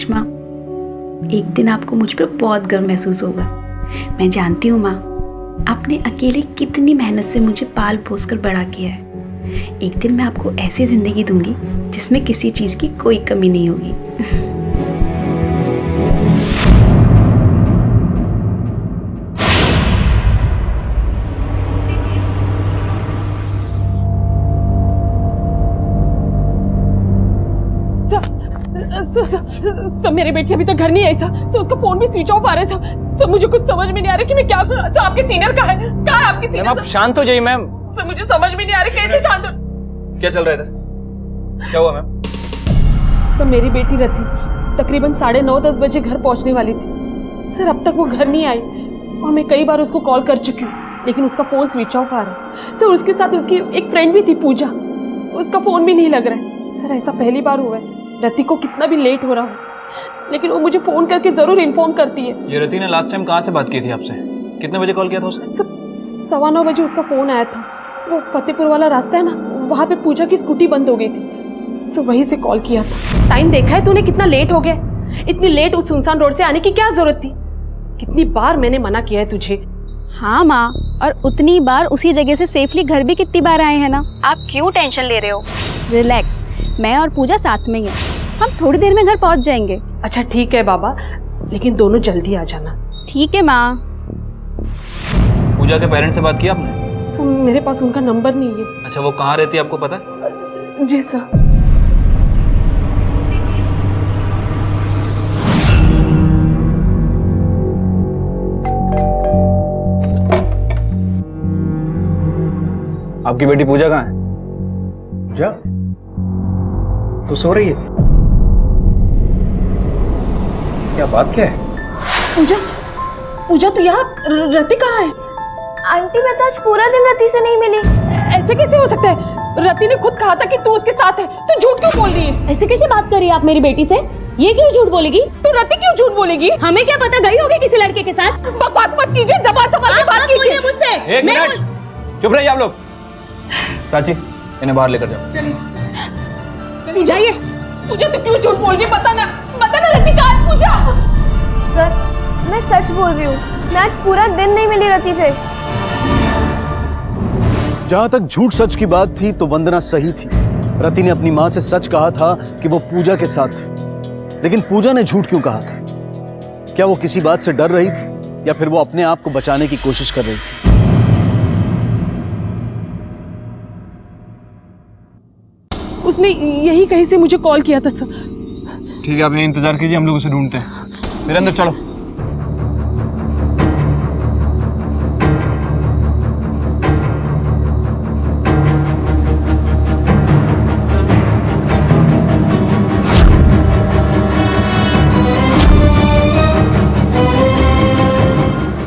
करिश्मा, एक दिन आपको मुझ पर बहुत गर्व महसूस होगा। मैं जानती हूँ माँ, आपने अकेले कितनी मेहनत से मुझे पाल पोस कर बड़ा किया है। एक दिन मैं आपको ऐसी जिंदगी दूंगी जिसमें किसी चीज़ की कोई कमी नहीं होगी। सब मेरी बेटी अभी तक घर नहीं आई सर। उसका फोन भी स्विच ऑफ आ रहा है सर। मुझे कुछ समझ में नहीं आ रहा कि मैं क्या करूं। सर आपके सीनियर कहाँ है आपके सीनियर? आप शांत हो जाइए मैम। सर मुझे समझ में नहीं आ रहा कैसे शांत हो। क्या चल रहा था? क्या हुआ मैम? सर मेरी बेटी रथी तकरीबन 9:30-10 बजे घर पहुंचने वाली थी सर। अब तक वो घर नहीं आई और मैं कई बार उसको कॉल कर चुकी हूँ, लेकिन उसका फोन स्विच ऑफ आ रहा है सर। उसके साथ उसकी एक फ्रेंड भी थी पूजा, उसका फोन भी नहीं लग रहा है सर। ऐसा पहली बार हुआ है। रति को कितना भी लेट हो रहा हो, लेकिन वो मुझे फोन करके जरूर इन्फॉर्म करती है। ये रति ने लास्ट टाइम कहाँ से बात की थी आपसे? कितने बजे कॉल किया था उसने? सब 9:15 बजे उसका फोन आया था। वो फतेहपुर वाला रास्ता है ना, वहाँ पे पूजा की स्कूटी बंद हो गई थी सो वहीं से कॉल किया था। टाइम देखा है तूने कितना लेट हो गया? इतनी लेट उस सुनसान रोड से आने की क्या जरूरत थी? कितनी बार मैंने मना किया है तुझे। हाँ माँ, और उतनी बार उसी जगह से सेफली घर भी कितनी बार आए हैं ना। आप क्यों टेंशन ले रहे हो? रिलैक्स, मैं और पूजा साथ में ही हैं। हम थोड़ी देर में घर पहुंच जाएंगे। अच्छा ठीक है बाबा, लेकिन दोनों जल्दी आ जाना। ठीक है माँ। पूजा के पेरेंट्स से बात की आपने? सर मेरे पास उनका नंबर नहीं है। अच्छा, वो कहाँ रहती है आपको पता है? जी सर। आपकी बेटी पूजा कहाँ है? पूजा तो सो रही है। क्या बात क्या है? पूजा तो यहाँ, रति कहाँ है? आंटी मैं तो आज पूरा दिन रति से नहीं मिली। ऐसे कैसे हो सकता है? रति ने खुद कहा था कि तू उसके साथ है, तू झूठ क्यों बोल रही है? ऐसे कैसे बात कर रही है आप मेरी बेटी से? ये क्यों झूठ बोलेगी? तू रति क्यों झूठ बोलेगी? हमें क्या पता, गई होगी किसी लड़के के साथ। बकवास मत कीजिए, जबान संभाल के बात कीजिए मुझसे। एक मिनट चुप रहिए आप लोग। प्राची, इन्हें बाहर लेकर जाओ। चलिए जाइए। पूजा तू क्यों झूठ बोल रही है? बता ना रति कहाँ है? पूजा सर मैं सच बोल रही हूँ, मैं आज पूरा दिन नहीं मिली रति से। जहां तक झूठ सच की बात थी तो वंदना सही थी। रति ने अपनी मां से सच कहा था कि वो पूजा के साथ थी, लेकिन पूजा ने झूठ क्यों कहा था? क्या वो किसी बात से डर रही थी या फिर वो अपने आप को बचाने की कोशिश कर रही थी? उसने यही कहीं से मुझे कॉल किया था सर। ठीक है, आप यहीं इंतजार कीजिए, हम लोग उसे ढूंढते हैं। मेरे अंदर चलो।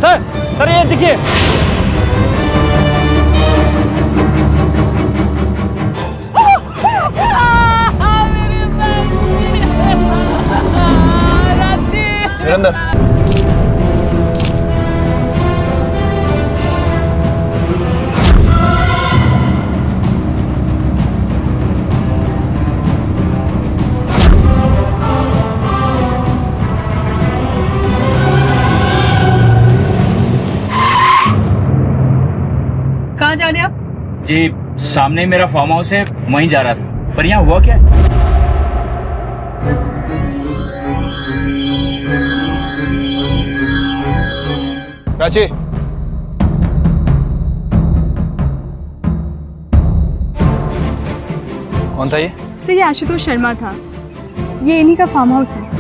सर ये देखिए। मेरे अंदर। कहाँ जा रहे हैं आप? जी सामने मेरा फार्म हाउस है, वहीं जा रहा था। पर यहाँ हुआ क्या? प्राची, कौन था ये? सर ये आशुतोष शर्मा था, ये इन्हीं का फार्म हाउस है।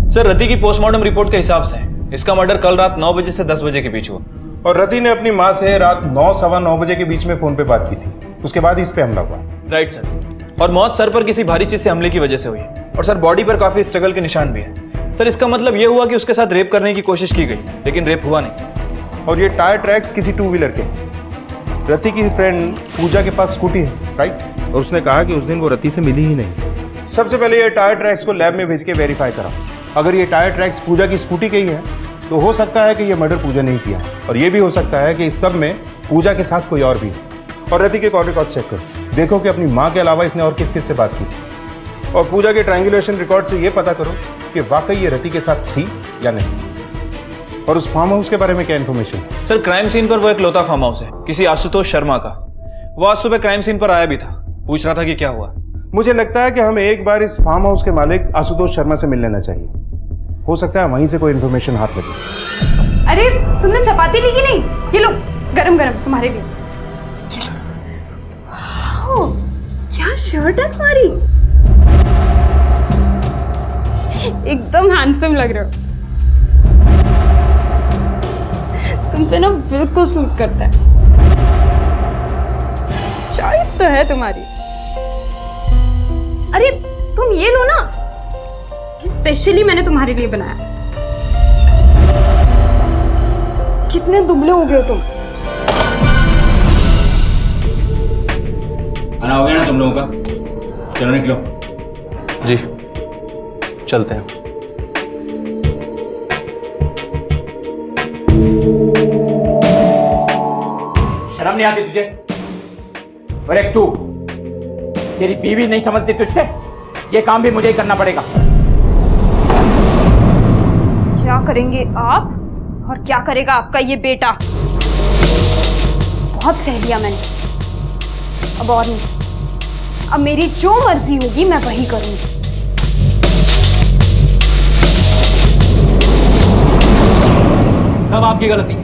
सर रति की पोस्टमार्टम रिपोर्ट के हिसाब से इसका मर्डर कल रात 9 बजे से 10 बजे के बीच हुआ। और रति ने अपनी मां से रात 9-9:15 बजे के बीच में फोन पे बात की थी। उसके बाद इस पे हमला हुआ। Right sir. और मौत सर पर किसी भारी चीज से हमले की वजह से हुई। और सर बॉडी पर काफी स्ट्रगल के निशान भी है। सर इसका मतलब ये हुआ कि उसके साथ रेप करने की कोशिश की गई, लेकिन रेप हुआ नहीं। और ये टायर ट्रैक्स किसी 2 व्हीलर के। रति की फ्रेंड पूजा के पास स्कूटी है, राइट? और उसने कहा कि उस दिन वो रति से मिली ही नहीं। सबसे पहले ये टायर ट्रैक्स को लैब में भेज के वेरीफाई कराओ। अगर ये टायर ट्रैक्स पूजा की स्कूटी के ही है तो हो सकता है कि ये मर्डर पूजा नहीं किया, और ये भी हो सकता है कि इस सब में पूजा के साथ कोई और भी है। और रति के कॉल रिकॉर्ड चेक करो। देखो कि अपनी माँ के अलावा इसने और किस किस से बात की, और पूजा के ट्रायंगुलेशन रिकॉर्ड से यह पता करो कि वाकई ये रति के साथ थी या नहीं, और उस फार्म हाउस के बारे में क्या इन्फॉर्मेशन है। सर क्राइम सीन पर वो एक लौता फार्म हाउस है किसी आशुतोष शर्मा का। वो आज सुबह क्राइम सीन पर आया भी था, पूछ रहा था कि क्या हुआ। मुझे लगता है कि हमें एक बार इस फार्म हाउस के मालिक आशुतोष शर्मा से मिल लेना चाहिए, हो सकता है वहीं से कोई इन्फॉर्मेशन हाथ लगे। अरे तुमने चपाती ली कि नहीं? ये लो गरम गरम तुम्हारे लिए। वाह, क्या शर्ट है तुम्हारी, एकदम हैंडसम लग रहे हो। तुम पे ना बिल्कुल सूट करता है, चॉइस तो है तुम्हारी। अरे तुम ये लो ना, स्पेशली मैंने तुम्हारे लिए बनाया। कितने दुबले हो गए हो तुम। खाना हो गया ना तुम लोगों का? चलो निकलो। जी चलते हैं। शर्म नहीं आती तुझे? और एक तू, तेरी बीवी नहीं समझती तुझसे? ये काम भी मुझे ही करना पड़ेगा। क्या करेंगे आप और क्या करेगा आपका ये बेटा? बहुत सह लिया मैंने, अब और नहीं। अब मेरी जो मर्जी होगी मैं वही करूंगी। सब आपकी गलती है।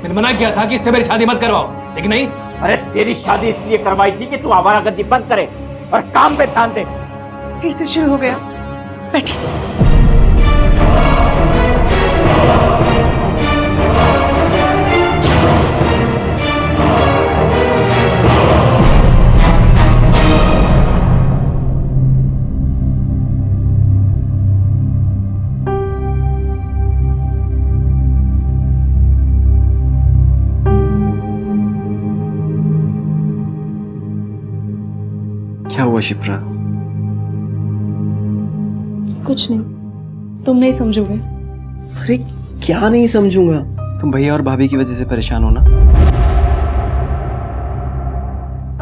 मैंने मना किया था कि इससे मेरी शादी मत करवाओ, लेकिन नहीं। अरे तेरी शादी इसलिए करवाई थी कि तू आवारागर्दी बंद करे और काम पे ध्यान दे। फिर से शुरू हो गया, बैठिए। क्या हुआ शिप्रा? कुछ नहीं, तुम नहीं समझोगे। अरे क्या नहीं समझूंगा? तुम भैया और भाभी की वजह से परेशान हो ना?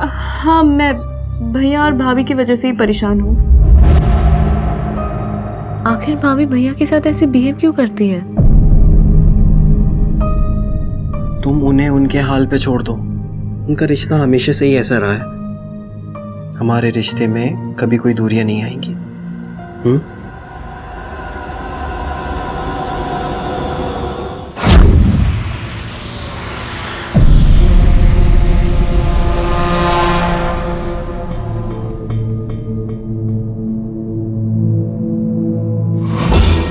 हाँ, मैं भैया और भाभी की वजह से ही परेशान हूँ। आखिर भाभी भैया के साथ ऐसे बिहेव क्यों करती है? तुम उन्हें उनके हाल पे छोड़ दो। उनका रिश्ता हमेशा से ही ऐसा रहा है। हमारे रिश्ते में कभी कोई दूरियां नहीं आएंगी।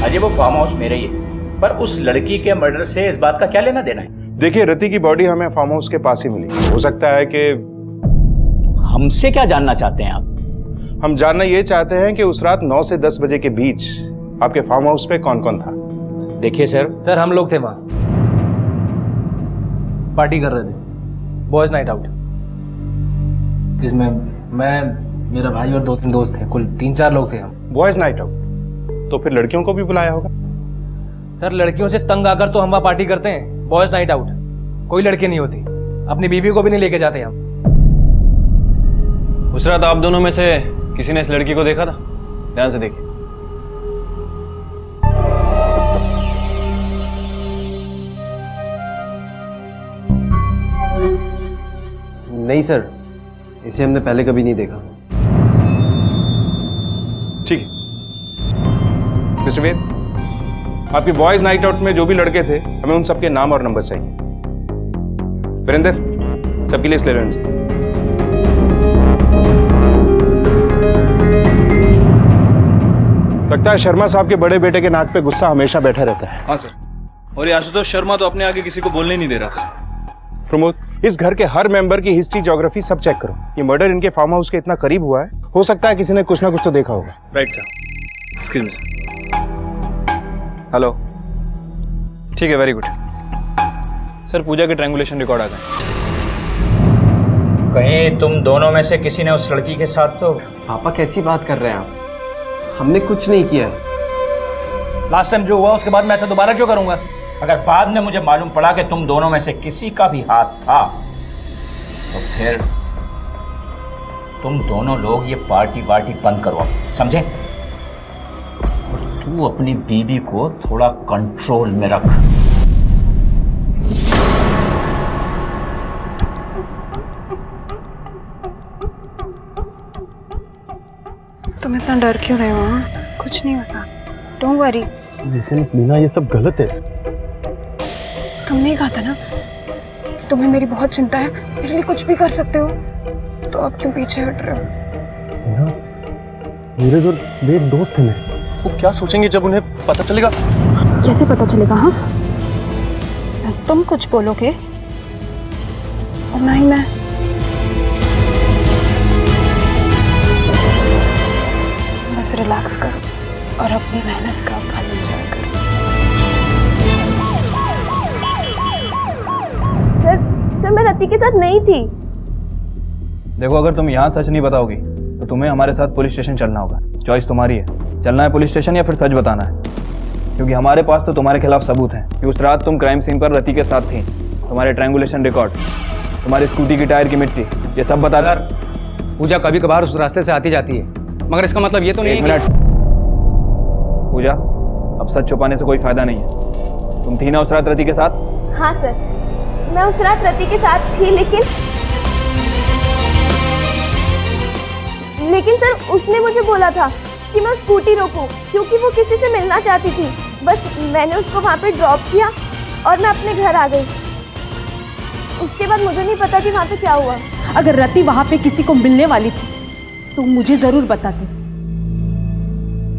अजय वो फार्म हाउस मेरा ही है, पर उस लड़की के मर्डर से इस बात का क्या लेना देना है? देखिए, रति की बॉडी हमें फार्म हाउस के पास ही मिली। हो सकता है कि हमसे क्या जानना चाहते हैं आप? हम जानना ये चाहते हैं कि उस रात 9 से 10 बजे के बीच आपके फार्म हाउस पे कौन कौन था। देखिए सर हम लोग थे वहां, पार्टी कर रहे थे, बॉयज नाइट आउट। इसमें मैं, मेरा भाई और 2-3 दोस्त थे, कुल 3-4 लोग थे हम। बॉयज नाइट आउट, तो फिर लड़कियों को भी बुलाया होगा? सर लड़कियों से तंग आकर तो हम वहां पार्टी करते हैं, बॉयज नाइट आउट। कोई लड़की नहीं होती, अपनी बीवी को भी नहीं लेके जाते हम। उस रात आप दोनों में से किसी ने इस लड़की को देखा था? ध्यान से देखिए। नहीं सर, इसे हमने पहले कभी नहीं देखा। ठीक है मिस्टर वेद, आपकी बॉयज नाइट आउट में जो भी लड़के थे, हमें उन सबके नाम और नंबर चाहिए। वीरेंद्र, सबकी लिस्ट ले लो इनसे। लगता है शर्मा साहब के बड़े बेटे के नाक पे गुस्सा हमेशा बैठा रहता है। हाँ सर, और ये आशुतोष शर्मा तो अपने आगे किसी को बोलने नहीं दे रहा था। प्रमोद, इस घर के हर मेंबर की हिस्ट्री, ज्योग्राफी सब चेक करो। ये मर्डर इनके फार्म हाउस के इतना करीब हुआ है, हो सकता है किसी ने कुछ ना कुछ तो देखा होगा। Right sir, excuse me. Hello, ठीक है, वेरी गुड सर। पूजा के ट्रायंगुलेशन रिकॉर्ड आ गए। कहीं तुम दोनों में से किसी ने उस लड़की के साथ तो? पापा कैसी बात कर रहे हैं आप? हमने कुछ नहीं किया। लास्ट टाइम जो हुआ उसके बाद मैं ऐसा दोबारा क्यों करूंगा? अगर बाद में मुझे मालूम पड़ा कि तुम दोनों में से किसी का भी हाथ था, तो फिर तुम दोनों लोग ये पार्टी वार्टी बंद करो, समझे? और तू अपनी बीवी को थोड़ा कंट्रोल में रख। तुम इतना डर क्यों रहे हो? कुछ नहीं होता, डोंट वरी। लेकिन मीना ये सब गलत है। तुमने कहा था ना कि तुम्हें मेरी बहुत चिंता है, मेरे लिए कुछ भी कर सकते हो, तो अब क्यों पीछे हट रहे हो? नीरज और वेद दोस्त हैं, वो क्या सोचेंगे जब उन्हें पता चलेगा? कैसे पता चलेगा? हाँ, तुम कुछ बोलोगे और ना ही मैं। बस रिलैक्स करो और अपनी मेहनत का फल एंजॉय करो। सर मैं रति के साथ नहीं थी। देखो, अगर तुम यहाँ सच नहीं बताओगी तो तुम्हें हमारे साथ पुलिस स्टेशन चलना होगा। चॉइस तुम्हारी है, चलना है पुलिस स्टेशन या फिर सच बताना है, क्योंकि हमारे पास तो तुम्हारे खिलाफ सबूत हैं कि उस रात तुम क्राइम सीन पर रति के साथ थी। तुम्हारे ट्रायंगुलेशन रिकॉर्ड, तुम्हारी स्कूटी की टायर की मिट्टी, ये सब बता। सर, पूजा कभी कभार उस रास्ते से आती जाती है, मगर इसका मतलब ये तो नहीं है। एक मिनट पूजा, अब सच छुपाने से कोई फायदा नहीं है। तुम थी ना उस रात रति के साथ? हाँ सर, मैं उस रात रति के साथ थी, लेकिन सर उसने मुझे बोला था कि मैं स्कूटी रोकूं क्योंकि वो किसी से मिलना चाहती थी। बस मैंने उसको वहाँ पे ड्रॉप किया और मैं अपने घर आ गई। उसके बाद मुझे नहीं पता कि वहाँ पे क्या हुआ। अगर रति वहाँ पे किसी को मिलने वाली थी तो मुझे जरूर बताती।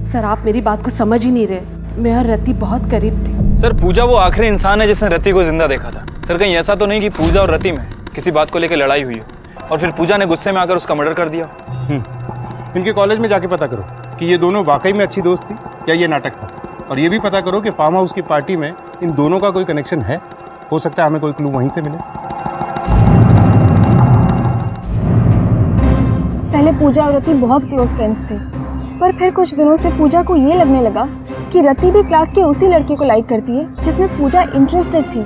सर, आप मेरी बात को समझ ही नहीं रहे। मैं और रति बहुत करीब थी। सर, पूजा वो आखिरी इंसान है जिसने रति को जिंदा देखा था। सर, कहीं ऐसा तो नहीं कि पूजा और रति में किसी बात को लेकर लड़ाई हुई हो और फिर पूजा ने गुस्से में आकर उसका मर्डर कर दिया? इनके कॉलेज में जाके पता करो कि ये दोनों वाकई में अच्छी दोस्त थी या ये नाटक था, और ये भी पता करो कि फार्म हाउस की पार्टी में इन दोनों का कोई कनेक्शन है। हो सकता है हमें कोई क्लू वहीं से मिले। पहले पूजा और रति बहुत क्लोज फ्रेंड्स थे, पर फिर कुछ दिनों से पूजा को ये लगने लगा कि रति भी क्लास के उसी लड़के को लाइक करती है जिसमें पूजा इंटरेस्टेड थी।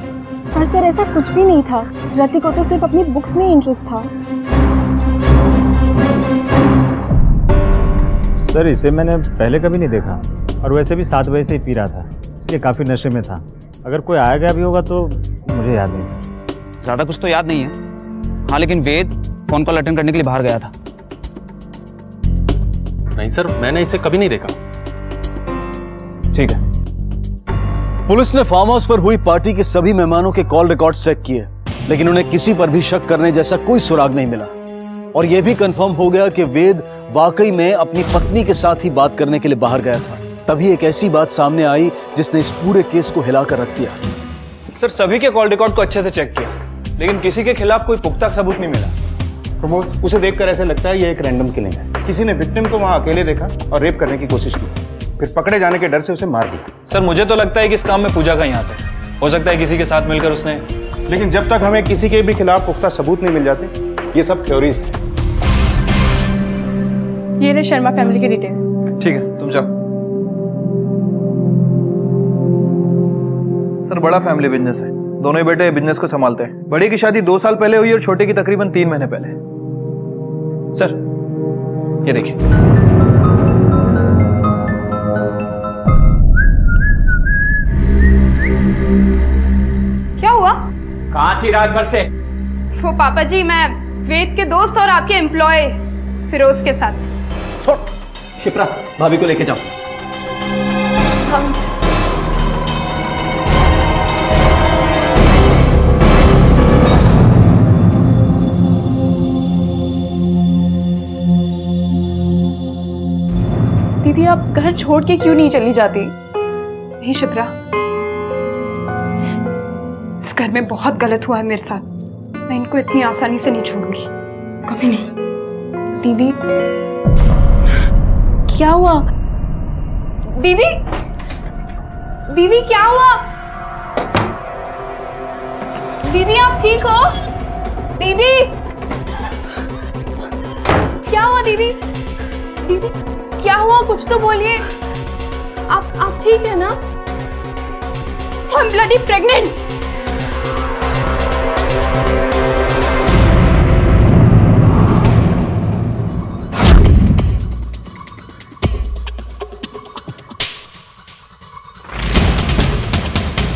पर सर ऐसा कुछ भी नहीं था, रति को तो सिर्फ अपनी बुक्स में इंटरेस्ट था। सर, इसे मैंने पहले कभी नहीं देखा, और वैसे भी 7 बजे से ही पी रहा था, इसलिए काफ़ी नशे में था। अगर कोई आया गया भी होगा तो मुझे याद नहीं सर। ज़्यादा कुछ तो याद नहीं है। हाँ, लेकिन वेद फोन कॉल अटेंड करने के लिए बाहर गया था। नहीं सर, मैंने इसे कभी नहीं देखा। ठीक है। पुलिस ने फार्म हाउस पर हुई पार्टी के सभी मेहमानों के कॉल रिकॉर्ड्स चेक किए, लेकिन उन्हें किसी पर भी शक करने जैसा कोई सुराग नहीं मिला। और यह भी कंफर्म हो गया कि वेद वाकई में अपनी पत्नी के साथ ही बात करने के लिए बाहर गया था। तभी एक ऐसी बात सामने आई जिसने इस पूरे केस को हिलाकर रख दिया। सर, सभी के कॉल रिकॉर्ड को अच्छे से चेक किया, लेकिन किसी के खिलाफ कोई पुख्ता सबूत नहीं मिला। प्रमोद, उसे देखकर ऐसे लगता है ये एक रैंडम किलिंग है। किसी ने विक्टिम को वहां अकेले देखा और रेप करने की कोशिश की, फिर पकड़े जाने के डर से उसे मार दिया। सर, मुझे तो लगता है कि इस काम में पूजा का ही हाथ है। हो सकता है किसी के साथ मिलकर उसने। लेकिन जब तक हमें किसी के भी खिलाफ पुख्ता सबूत नहीं मिल जाते, ये सब थ्योरीज हैं। ये रहे शर्मा फैमिली की डिटेल्स। ठीक है, तुम जाओ। सर, बड़ा फैमिली बिजनेस है, दोनों ही बेटे बिजनेस को संभालते हैं। बड़े की शादी 2 साल पहले हुई और छोटे की तकरीबन 3 महीने पहले। सर, ये देखिए। क्या हुआ? कहाँ थी रात भर से? वो पापा जी, मैं वेद के दोस्त और आपके एम्प्लॉय फिरोज के साथ। छोड़, शिप्रा, भाभी को लेके जाओ। दीदी, आप घर छोड़ के क्यों नहीं चली जाती? नहीं शिप्रा, इस घर में बहुत गलत हुआ है मेरे साथ। मैं इनको इतनी आसानी से नहीं छोड़ूंगी, कभी नहीं। दीदी, क्या हुआ? दीदी, दीदी क्या हुआ? दीदी, आप ठीक हो? दीदी, क्या हुआ? दीदी, दीदी क्या हुआ? कुछ तो बोलिए। आप ठीक है ना? I'm bloody pregnant.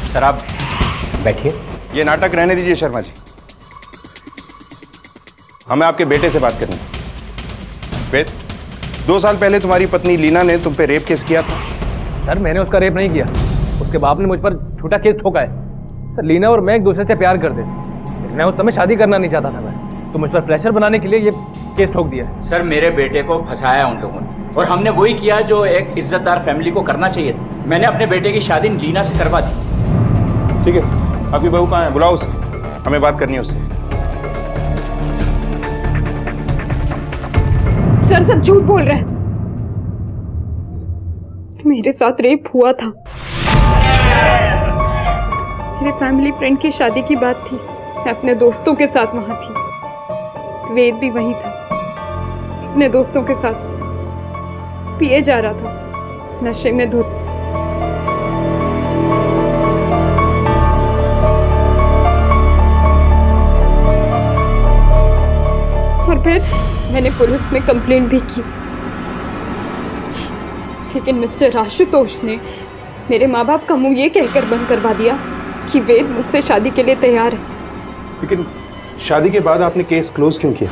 सर आप बैठिए। ये नाटक रहने दीजिए शर्मा जी, हमें आपके बेटे से बात करनी है। वेद, 2 साल पहले तुम्हारी पत्नी लीना ने तुम पे रेप केस किया था। सर मैंने उसका रेप नहीं किया, उसके बाप ने मुझ पर झूठा केस ठोका है। सर लीना और मैं एक दूसरे से प्यार करते थे, मैं उस समय शादी करना नहीं चाहता था मैं, तो मुझ पर प्रेशर बनाने के लिए ये केस ठोक दिया है। सर मेरे बेटे को फंसाया उन लोगों ने, और हमने वही किया जो एक इज्जतदार फैमिली को करना चाहिए था। मैंने अपने बेटे की शादी लीना से करवा दी। ठीक है, आपकी बहू कहाँ है? बुलाओ उसे, हमें बात करनी है उससे। सर सब झूठ बोल रहे हैं, मेरे साथ रेप हुआ था। मेरे फैमिली फ्रेंड की शादी की बात थी, मैं अपने दोस्तों के साथ वहां थी, वेद भी वहीं था, अपने दोस्तों के साथ पिए जा रहा था, नशे में धुत। और फिर मैंने पुलिस में कंप्लेंट भी की, लेकिन मिस्टर आशुतोष ने मेरे माँ बाप का मुंह ये कहकर बंद करवा दिया कि वेद मुझसे शादी के लिए तैयार है। लेकिन शादी के बाद आपने केस क्लोज क्यों किया?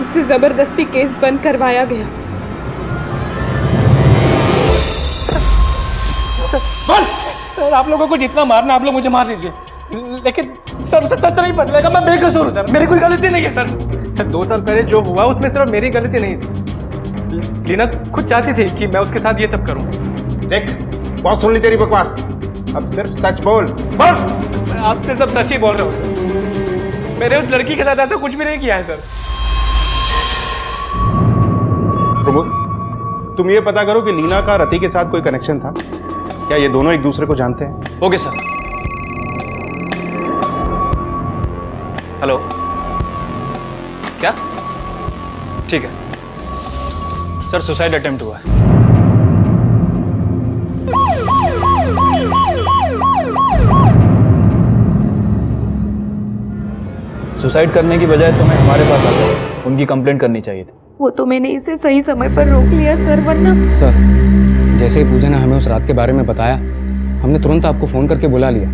उससे जबरदस्ती केस बंद करवाया गया। सर आप लोगों को जितना मारना आप लोग मुझे मार लीजिए, लेकिन सर सच नहीं बदलेगा, मैं बेकसूर हूँ सर, मेरी कोई गलती नहीं है सर। 2 साल पहले जो हुआ उसमें सिर्फ मेरी गलती नहीं थी, लीना खुद चाहती थी कि मैं उसके साथ ये सब करूं। देख, बहुत सुन ली तेरी बकवास, अब सिर्फ सच बोल। मैं आपसे सब सच ही बोल रहा हूँ, मैंने उस लड़की के साथ ऐसा कुछ भी नहीं किया है सर। प्रमोद, तुम ये पता करो कि लीना का रति के साथ कोई कनेक्शन था क्या? ये दोनों एक दूसरे को जानते हैं? Okay sir. हेलो, क्या? ठीक है सर, सुसाइड अटेम्प्ट हुआ है। सुसाइड करने की बजाय तुम्हें हमारे पास आकर उनकी कंप्लेंट करनी चाहिए थी। वो तो मैंने इसे सही समय पर रोक लिया सर, वरना। सर जैसे ही पूजा ने हमें उस रात के बारे में बताया, हमने तुरंत आपको फोन करके बुला लिया।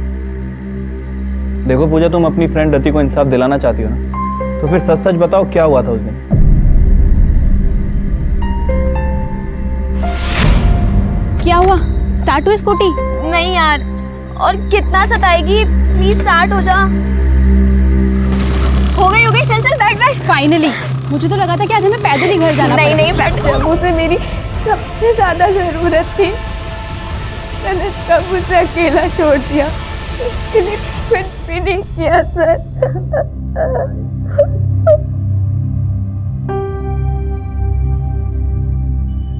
देखो पूजा, तुम अपनी फ्रेंड रति को इंसाफ दिलाना चाहती हो ना, तो फिर सच सच बताओ क्या हुआ था उस दिन। क्या हुआ? स्टार्ट हुई स्कूटी? नहीं यार, और कितना सताएगी, प्लीज स्टार्ट हो जा। हो गई चल चल बैठ बैठ। फाइनली, मुझे तो लगा था कि आज हमें पैदल ही घर जाना नहीं नहीं बैठ। उसे मेरी सबसे ज्यादा जरूरत थी, मैंने तब उसे अकेला छोड़ दिया, उसके लिए कुछ भी नहीं किया सर।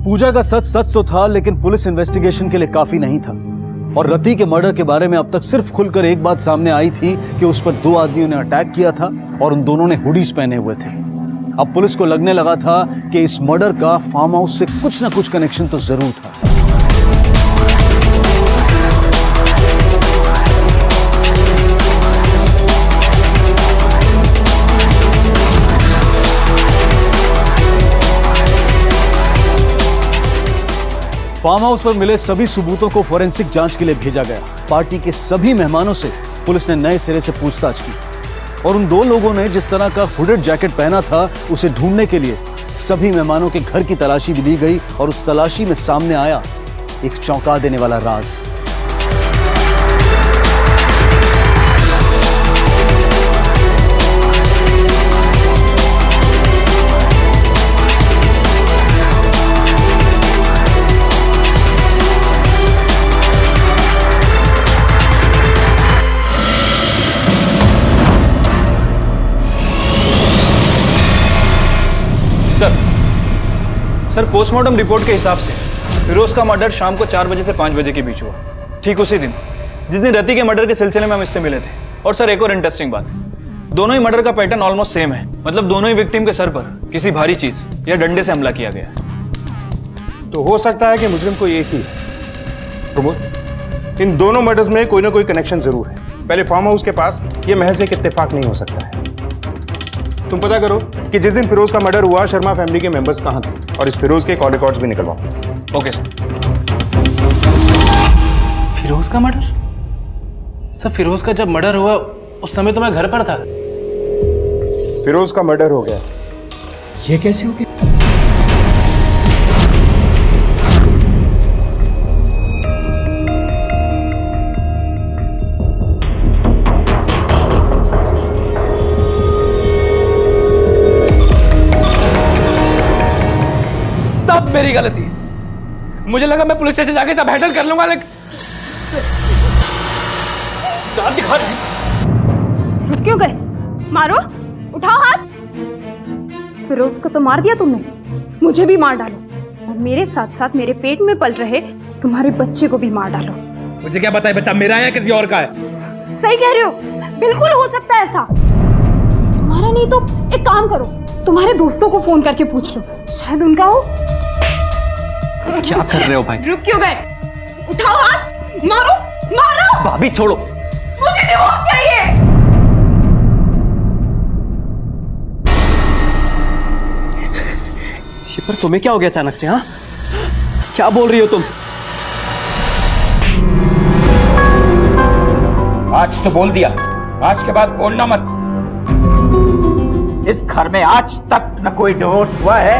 पूजा का सच सच तो था, लेकिन पुलिस इन्वेस्टिगेशन के लिए काफी नहीं था। और रति के मर्डर के बारे में अब तक सिर्फ खुलकर एक बात सामने आई थी कि उस पर 2 आदमियों ने अटैक किया था और उन दोनों ने हुडीज पहने हुए थे। अब पुलिस को लगने लगा था कि इस मर्डर का फार्म हाउस से कुछ ना कुछ कनेक्शन तो जरूर था। फार्म हाउस पर मिले सभी सबूतों को फोरेंसिक जांच के लिए भेजा गया। पार्टी के सभी मेहमानों से पुलिस ने नए सिरे से पूछताछ की और उन 2 लोगों ने जिस तरह का हुडेड जैकेट पहना था उसे ढूंढने के लिए सभी मेहमानों के घर की तलाशी भी ली गई और उस तलाशी में सामने आया एक चौंका देने वाला राज। सर पोस्टमार्टम रिपोर्ट के हिसाब से फिरोज का मर्डर शाम को 4 बजे से 5 बजे के बीच हुआ, ठीक उसी दिन जिस दिन रति के मर्डर के सिलसिले में हम इससे मिले थे। और सर एक और इंटरेस्टिंग बात, दोनों ही मर्डर का पैटर्न ऑलमोस्ट सेम है, मतलब दोनों ही विक्टिम के सर पर किसी भारी चीज या डंडे से हमला किया गया। तो हो सकता है कि मुजरिम को एक ही है। प्रमोद, इन दोनों मर्डर्स में कोई ना कोई कनेक्शन जरूर है। पहले फार्म हाउस के पास ये महज एक इत्तेफाक नहीं हो सकता है। तुम पता करो कि जिस दिन फिरोज का मर्डर हुआ शर्मा फैमिली के मेंबर्स कहाँ थे और इस फिरोज के कॉल रिकॉर्ड्स भी निकलवाओ। Okay sir. फिरोज का मर्डर? सर फिरोज का जब मर्डर हुआ उस समय तो मैं घर पर था। फिरोज का मर्डर हो गया। ये कैसे हो गया? तब मेरी गलती। मुझे लगा मैं पुलिस स्टेशन जाके सब हैंडल कर लूंगा, लेकिन दांत दिखा रही। रुक क्यों गए? मारो, उठाओ हाथ। फिरोज को तो मार दिया तुमने, मुझे भी मार डालो और मेरे साथ साथ मेरे पेट में पल रहे तुम्हारे बच्चे को भी मार डालो। मुझे क्या पता है बच्चा मेरा है या किसी और का है? सही कह रहे हो, बिल्कुल हो सकता है ऐसा। तुम्हारा नहीं तो एक काम करो, तुम्हारे दोस्तों को फोन करके पूछ लो, शायद उनका हो। क्या कर रहे हो भाई? रुक क्यों गए? उठाओ हाथ, मारो मारो। भाभी छोड़ो। मुझे डिवोर्स चाहिए। शिपर तुम्हें क्या हो गया अचानक से? हाँ, क्या बोल रही हो तुम? आज तो बोल दिया, आज के बाद बोलना मत। इस घर में आज तक न कोई डिवोर्स हुआ है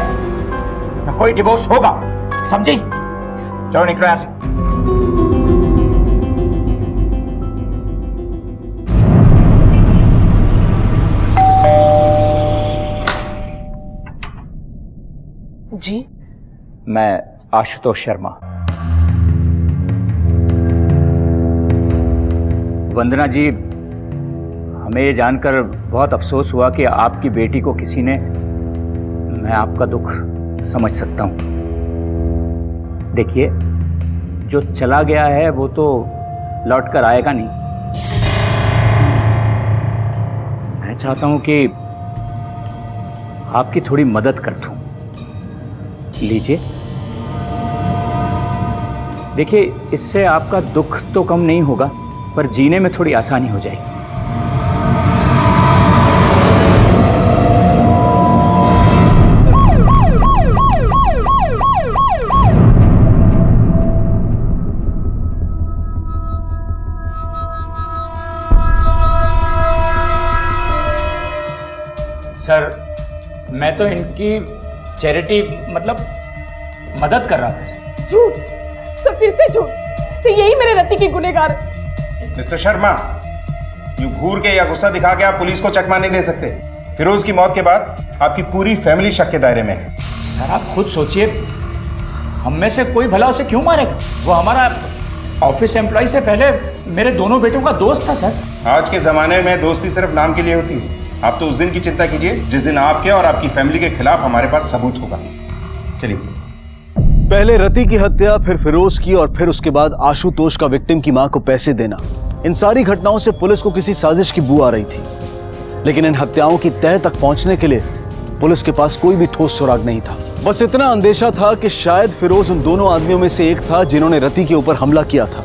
न कोई डिवोर्स होगा, समझी? चलो निकलो यहां से। जी, मैं आशुतोष शर्मा। वंदना जी, हमें ये जानकर बहुत अफसोस हुआ कि आपकी बेटी को किसी ने, मैं आपका दुख समझ सकता हूं। देखिए, जो चला गया है वो तो लौट कर आएगा नहीं। मैं चाहता हूं कि आपकी थोड़ी मदद कर दूं। लीजिए, देखिए, इससे आपका दुख तो कम नहीं होगा पर जीने में थोड़ी आसानी हो जाएगी। सर, मैं तो इनकी चैरिटी मतलब मदद कर रहा था सर। झूठ, तो फिर से झूठ। तो यही मेरे रति की गुनहगार। मिस्टर शर्मा, यूं घूर के या गुस्सा दिखा के आप पुलिस को चकमा नहीं दे सकते। फिरोज की मौत के बाद आपकी पूरी फैमिली शक के दायरे में है। सर आप खुद सोचिए, हम में से कोई भला उसे क्यों मारेगा? वो हमारा ऑफिस एम्प्लॉय से पहले मेरे दोनों बेटों का दोस्त था सर। आज के जमाने में दोस्ती सिर्फ नाम के लिए होती है। आप तो उस दिन की चिंता कीजिए जिस दिन आपके और आपकी फैमिली के खिलाफ हमारे पास सबूत होगा। चलिए। पहले रति की हत्या, फिर फिरोज की और फिर उसके बाद आशुतोष का विक्टिम की मां को पैसे देना, इन सारी घटनाओं से पुलिस को किसी साजिश की बू आ रही थी। लेकिन इन हत्याओं की तह तक पहुंचने के लिए पुलिस के पास कोई भी ठोस सुराग नहीं था। बस इतना अंदेशा था कि शायद फिरोज उन दोनों आदमियों में से एक था जिन्होंने रति के ऊपर हमला किया था,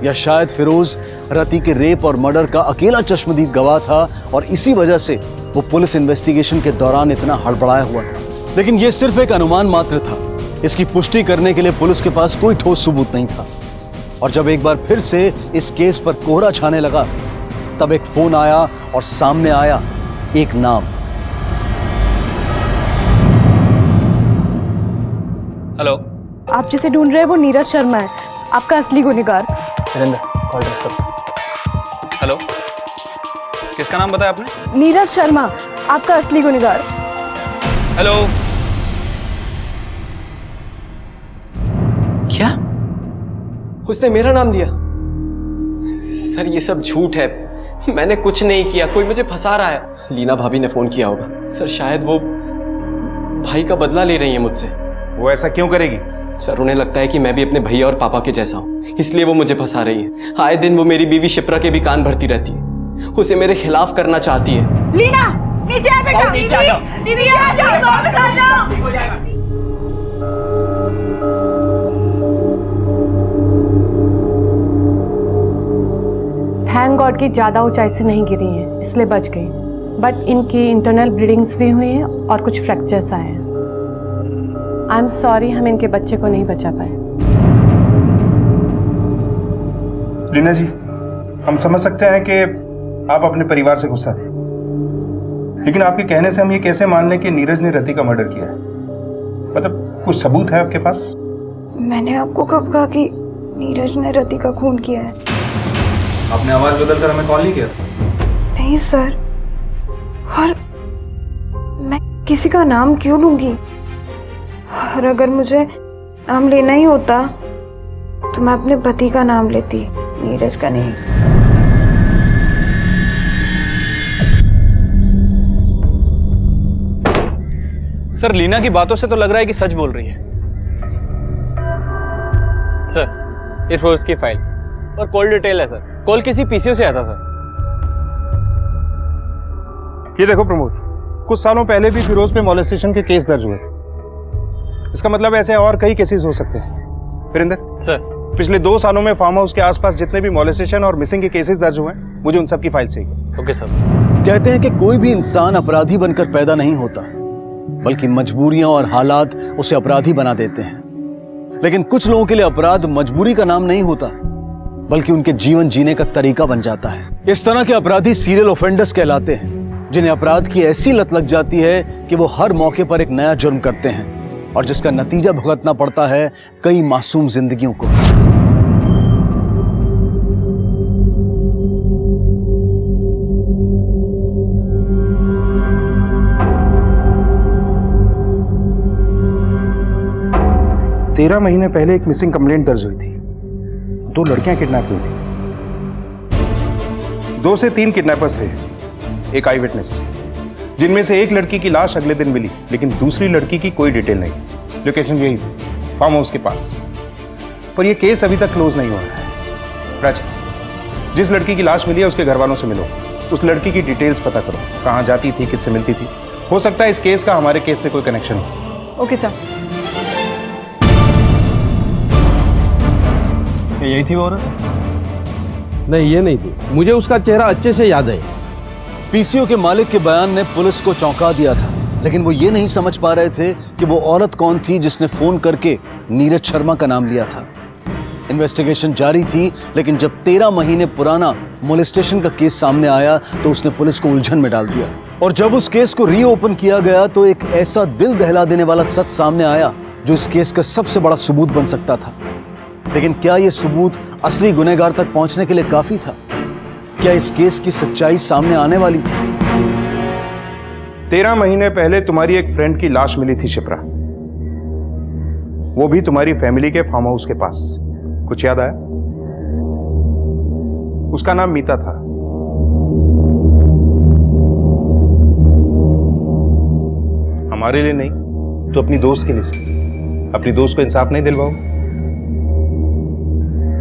या शायद फिरोज रति के रेप और मर्डर का अकेला चश्मदीद गवाह था और इसी वजह से वो पुलिस इन्वेस्टिगेशन के दौरान इतना हड़बड़ाया हुआ था। लेकिन ये सिर्फ एक अनुमान मात्र था। इसकी पुष्टि करने के लिए पुलिस के पास कोई ठोस सबूत नहीं था। और जब एक बार फिर से इस केस पर कोहरा छाने लगा, तब एक फोन आया और सामने आया एक नाम। हेलो, आप जिसे ढूंढ रहे हैं वो नीरज शर्मा है, आपका असली गुनहगार। Call transfer. हेलो, किसका नाम बताया आपने? नीरज शर्मा, आपका असली गुनहगार। हेलो। क्या? उसने मेरा नाम लिया? सर ये सब झूठ है, मैंने कुछ नहीं किया, कोई मुझे फंसा रहा है। लीना भाभी ने फोन किया होगा। सर शायद वो भाई का बदला ले रही है मुझसे। वो ऐसा क्यों करेगी? सर उन्हें लगता है कि मैं भी अपने भैया और पापा के जैसा हूँ, इसलिए वो मुझे फंसा रही है। आए दिन वो मेरी बीवी शिप्रा के भी कान भरती रहती है, उसे मेरे खिलाफ करना चाहती है। लीना, नीचे आ बेटा। नीचे आ जाओ। दीदी आ जाओ, वापस आ जाओ। हो जाएगा। थैंक गॉड की ज़्यादा ऊंचाई से नहीं गिरी हैं, इसलिए बच गई। बट इनकी इंटरनल ब्लीडिंग्स भी हुई हैं और कुछ फ्रैक्चर्स आए हैं। आई एम सॉरी, हम इनके बच्चे को नहीं बचा पाए। लीना जी, हम समझ सकते हैं कि आप अपने परिवार से गुस्सा थे, लेकिन आपके कहने से हम ये कैसे मान लें कि नीरज ने रति का मर्डर किया है? मतलब कुछ सबूत है आपके पास? मैंने आपको कब कहा कि नीरज ने रति का खून किया है? आपने आवाज बदलकर हमें कॉल नहीं किया? नहीं सर, और मैं किसी का नाम क्यों लूंगी? और अगर मुझे नाम लेना ही होता तो मैं अपने पति का नाम लेती, नीरज का नहीं। सर, लीना की बातों से तो लग रहा है कि सच बोल रही है। सर, ये फिरोज की फाइल और कॉल डिटेल है सर। कॉल किसी पीसीओ से आता सर। ये देखो प्रमोद, कुछ सालों पहले भी फिरोज पे मॉलेस्टेशन के केस दर्ज हुए थे। इसका मतलब ऐसे और कई केसेस हो सकते हैं। वीरेंद्र सर, पिछले 2 सालों में फार्म हाउस के आसपास जितने भी मॉलेस्टेशन और मिसिंग के केसेस दर्ज हुए हैं, मुझे उन सब की फाइल चाहिए। Okay sir. कहते हैं कि कोई भी इंसान अपराधी बनकर पैदा नहीं होता, बल्कि मजबूरियां और हालात उसे अपराधी बना देते हैं। लेकिन कुछ लोगों के लिए अपराध मजबूरी का नाम नहीं होता, बल्कि उनके जीवन जीने का तरीका बन जाता है। इस तरह के अपराधी सीरियल ऑफेंडर्स कहलाते हैं, जिन्हें अपराध की ऐसी लत लग जाती है कि वो हर मौके पर एक नया जुर्म करते हैं, और जिसका नतीजा भुगतना पड़ता है कई मासूम जिंदगियों को। तेरह महीने पहले एक मिसिंग कंप्लेंट दर्ज हुई थी। 2 लड़कियां किडनैप हुई थी। 2 से 3 किडनैपर्स थे, एक आई विटनेस, जिनमें से एक लड़की की लाश अगले दिन मिली, लेकिन दूसरी लड़की की कोई डिटेल नहीं। लोकेशन यही थी, फार्म हाउस के पास। पर यह केस अभी तक क्लोज नहीं हुआ है। राज, जिस लड़की की लाश मिली है उसके घर वालों से मिलो, उस लड़की की डिटेल्स पता करो, कहाँ जाती थी, किससे मिलती थी। हो सकता है इस केस का हमारे केस से कोई कनेक्शन हो। Okay sir. क्या यही थी वो औरत? नहीं, ये नहीं थी। मुझे उसका चेहरा अच्छे से याद है। पीसीओ के मालिक के बयान ने पुलिस को चौंका दिया था, लेकिन वो ये नहीं समझ पा रहे थे कि वो औरत कौन थी जिसने फोन करके नीरज शर्मा का नाम लिया था। इन्वेस्टिगेशन जारी थी, लेकिन जब 13 महीने पुराना मोलेस्टेशन का केस सामने आया तो उसने पुलिस को उलझन में डाल दिया। और जब उस केस को रीओपन किया गया तो एक ऐसा दिल दहला देने वाला सच सामने आया जो इस केस का सबसे बड़ा सबूत बन सकता था। लेकिन क्या यह सबूत असली गुनहगार तक पहुंचने के लिए काफी था? क्या इस केस की सच्चाई सामने आने वाली थी? 13 महीने पहले तुम्हारी एक फ्रेंड की लाश मिली थी शिप्रा, वो भी तुम्हारी फैमिली के फार्म हाउस के पास। कुछ याद आया? उसका नाम मीता था। हमारे लिए नहीं तो अपनी दोस्त के लिए से। अपनी दोस्त को इंसाफ नहीं दिलवाओ?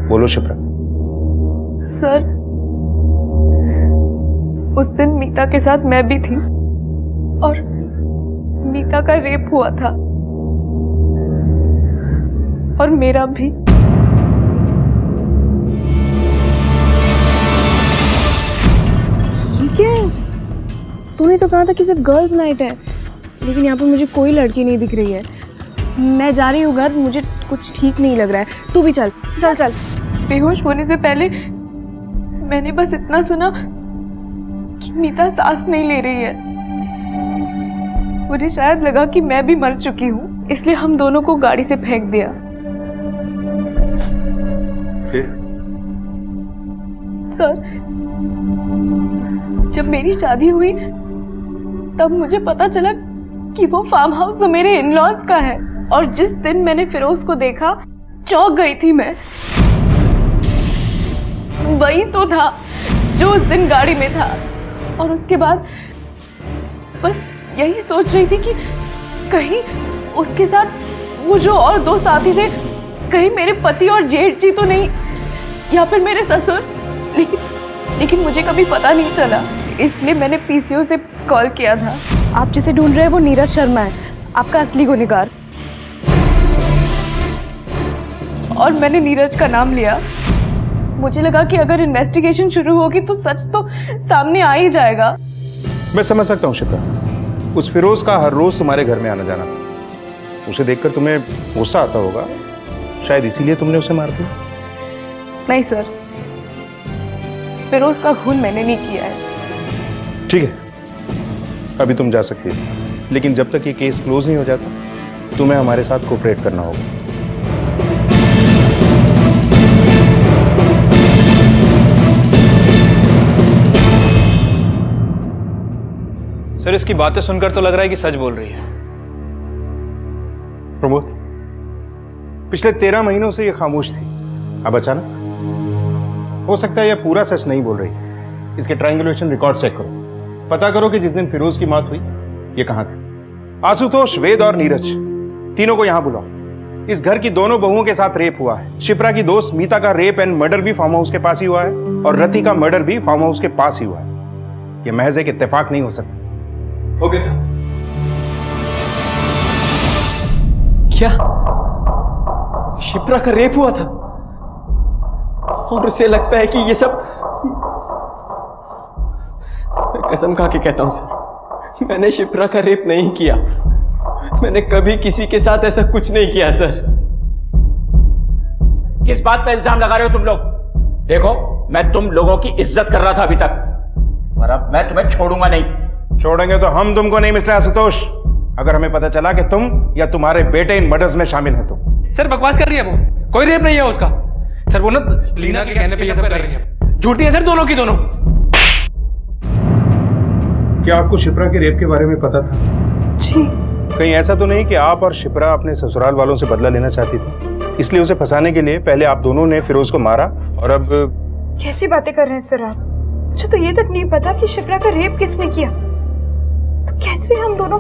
बोलो शिप्रा। सर, उस दिन मीता के साथ मैं भी थी और मीता का रेप हुआ था और मेरा भी। ये क्या है? तूने तो कहा था कि सिर्फ गर्ल्स नाइट है, लेकिन यहाँ पर मुझे कोई लड़की नहीं दिख रही है। मैं जा रही हूँ घर, मुझे कुछ ठीक नहीं लग रहा है। तू भी चल चल चल। बेहोश होने से पहले मैंने बस इतना सुना कि मीता सांस नहीं ले रही है। मुझे शायद लगा कि मैं भी मर चुकी हूँ, इसलिए हम दोनों को गाड़ी से फेंक दिया। सर, जब मेरी शादी हुई तब मुझे पता चला कि वो फार्म हाउस तो मेरे इन-लॉज का है। और जिस दिन मैंने फिरोज को देखा, चौंक गई थी मैं। वही तो था जो उस दिन गाड़ी में था। और उसके बाद बस यही सोच रही थी कि कहीं उसके साथ वो जो और 2 साथी थे, कहीं मेरे पति और जेठ जी तो नहीं, या फिर मेरे ससुर। लेकिन मुझे कभी पता नहीं चला, इसलिए मैंने पीसीओ से कॉल किया था। आप जिसे ढूंढ रहे हैं वो नीरज शर्मा है, आपका असली गुनहगार। और मैंने नीरज का नाम लिया। मुझे लगा कि अगर इन्वेस्टिगेशन शुरू होगी तो सच तो सामने आ ही जाएगा। मैं समझ सकता हूँ शिप्रा, उस फिरोज का हर रोज तुम्हारे घर में आना जाना, उसे देखकर तुम्हें गुस्सा आता होगा, शायद इसीलिए तुमने उसे मार दिया। नहीं सर, फिरोज का खून मैंने नहीं किया है। ठीक है, अभी तुम जा सकती हो, लेकिन जब तक ये केस क्लोज नहीं हो जाता तुम्हें हमारे साथ कोऑपरेट करना होगा। सर, इसकी बातें सुनकर तो लग रहा है कि सच बोल रही है। प्रमोद, पिछले 13 महीनों से ये खामोश थी, अब अचानक? हो सकता है यह पूरा सच नहीं बोल रही। इसके ट्रायंगुलेशन रिकॉर्ड चेक करो, पता करो कि जिस दिन फिरोज की मौत हुई ये कहां थे। आशुतोष, वेद और नीरज, तीनों को यहां बुलाओ। इस घर की दोनों बहुओं के साथ रेप हुआ है। शिप्रा की दोस्त मीता का रेप एंड मर्डर भी फार्म हाउस के पास ही हुआ है, और रति का मर्डर भी फार्म हाउस के पास ही हुआ है। यह महज एक इत्तेफाक नहीं हो सकता। Okay sir. क्या शिप्रा का रेप हुआ था? और उसे लगता है कि ये सब... मैं कसम खा के कहता हूं सर, मैंने शिप्रा का रेप नहीं किया। मैंने कभी किसी के साथ ऐसा कुछ नहीं किया सर। किस बात पे इल्जाम लगा रहे हो तुम लोग? देखो, मैं तुम लोगों की इज्जत कर रहा था अभी तक, और अब मैं तुम्हें छोड़ूंगा नहीं। छोड़ेंगे तो हम तुमको नहीं मिस्टर आशुतोष, अगर हमें पता चला कि तुम या तुम्हारे बेटे इन मर्डर्स में शामिल हैं तो। सर बकवास कर रही है वो, कोई रेप नहीं है उसका। सर वो ना लीना के कहने पे ये सब कर रही है। झूठी है सर दोनों की दोनों। क्या आपको शिप्रा के रेप के बारे में पता था? जी। कहीं ऐसा तो नहीं कि आप और शिप्रा अपने ससुराल वालों से बदला लेना चाहती थी, इसलिए उसे फंसाने के लिए पहले आप दोनों ने फिरोज को मारा और अब... कैसी बातें कर रहे हैं सर आप? मुझे तो ये तक नहीं पता कि शिप्रा का रेप किसने किया। तो कैसे हम दोनों...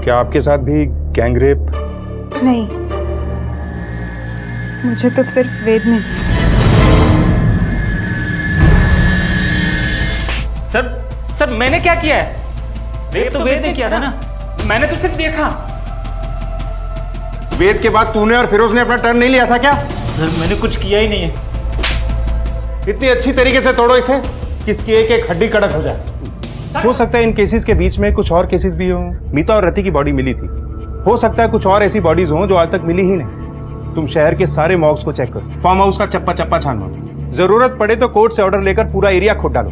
क्या आपके साथ भी गैंग रेप? नहीं, मुझे तो सिर्फ वेद ने। सर मैंने क्या किया है? रेप तो वेद ने किया था ना, मैंने तो सिर्फ देखा। वेद के बाद तूने और फिरोज ने अपना टर्न नहीं लिया था क्या? सर मैंने कुछ किया ही नहीं है। इतनी अच्छी तरीके से तोड़ो इसे कि इसकी एक एक हड्डी कड़क हो जाए। हो सकता है इन केसेस के बीच में कुछ और केसेस भी हों। मीता और रति की बॉडी मिली थी, हो सकता है कुछ और ऐसी बॉडीज हों जो आज तक मिली ही नहीं। तुम शहर के सारे मॉर्ग्स को चेक करो, फार्म हाउस का चप्पा चप्पा छानो, जरूरत पड़े तो कोर्ट से ऑर्डर लेकर पूरा एरिया खोद डालो।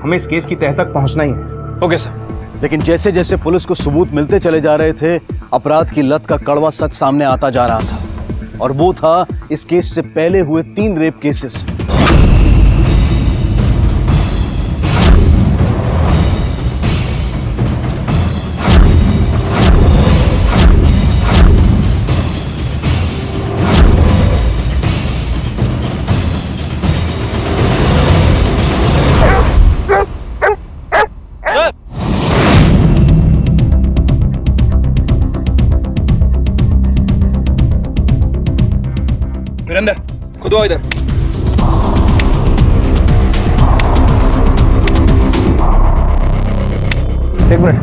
हमें इस केस की तह तक पहुंचना ही है। Okay sir. लेकिन जैसे जैसे पुलिस को सबूत मिलते चले जा रहे थे, अपराध की लत का कड़वा सच सामने आता जा रहा था, और वो था इस केस से पहले हुए 3 रेप केसेस। वीरेंद्र, खुद आओ इधर। एक मिनट।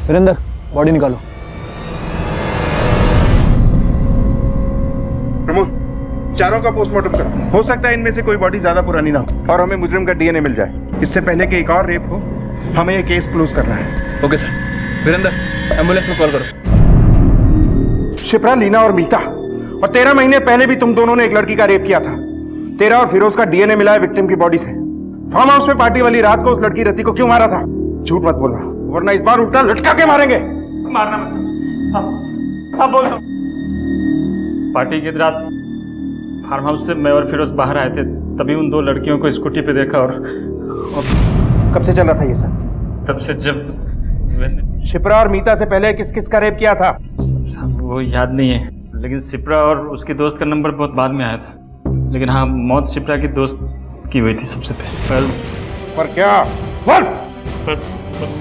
वीरेंद्र, बॉडी निकालो। प्रमोद, चारों का पोस्टमार्टम करो। हो सकता है इनमें से कोई बॉडी ज्यादा पुरानी ना हो और हमें मुजरिम का डीएनए मिल जाए। इससे पहले कि एक और रेप हो, हमें ये केस क्लोज करना है। Okay sir. वीरेंद्र, एम्बुलेंस में कॉल करो। शिप्रा, लीना और मीता, और 13 महीने पहले भी तुम दोनों ने एक लड़की का रेप किया था। तेरा और फिरोज का डीएनए मिला है विक्टिम की बॉडी से। फार्म हाउस में पार्टी वाली रात को उस लड़की रति को क्यों मारा था? झूठ मत बोलना, वरना इस बार उल्टा लटका के मारेंगे। मारना मत। सब बोल दो। पार्टी की रात फार्म हाउस से मैं और फिरोज बाहर आए थे, तभी उन 2 लड़कियों को स्कूटी पे देखा। और कब से चल रहा था ये सब? तब से जब शिप्रा और मीता से पहले किस किस का रेप किया था? साहब वो याद नहीं है, लेकिन शिप्रा और उसके दोस्त का नंबर बहुत बाद में आया था। लेकिन हाँ, मौत शिप्रा की दोस्त की हुई थी सबसे पहले। पर क्या? बोल। पर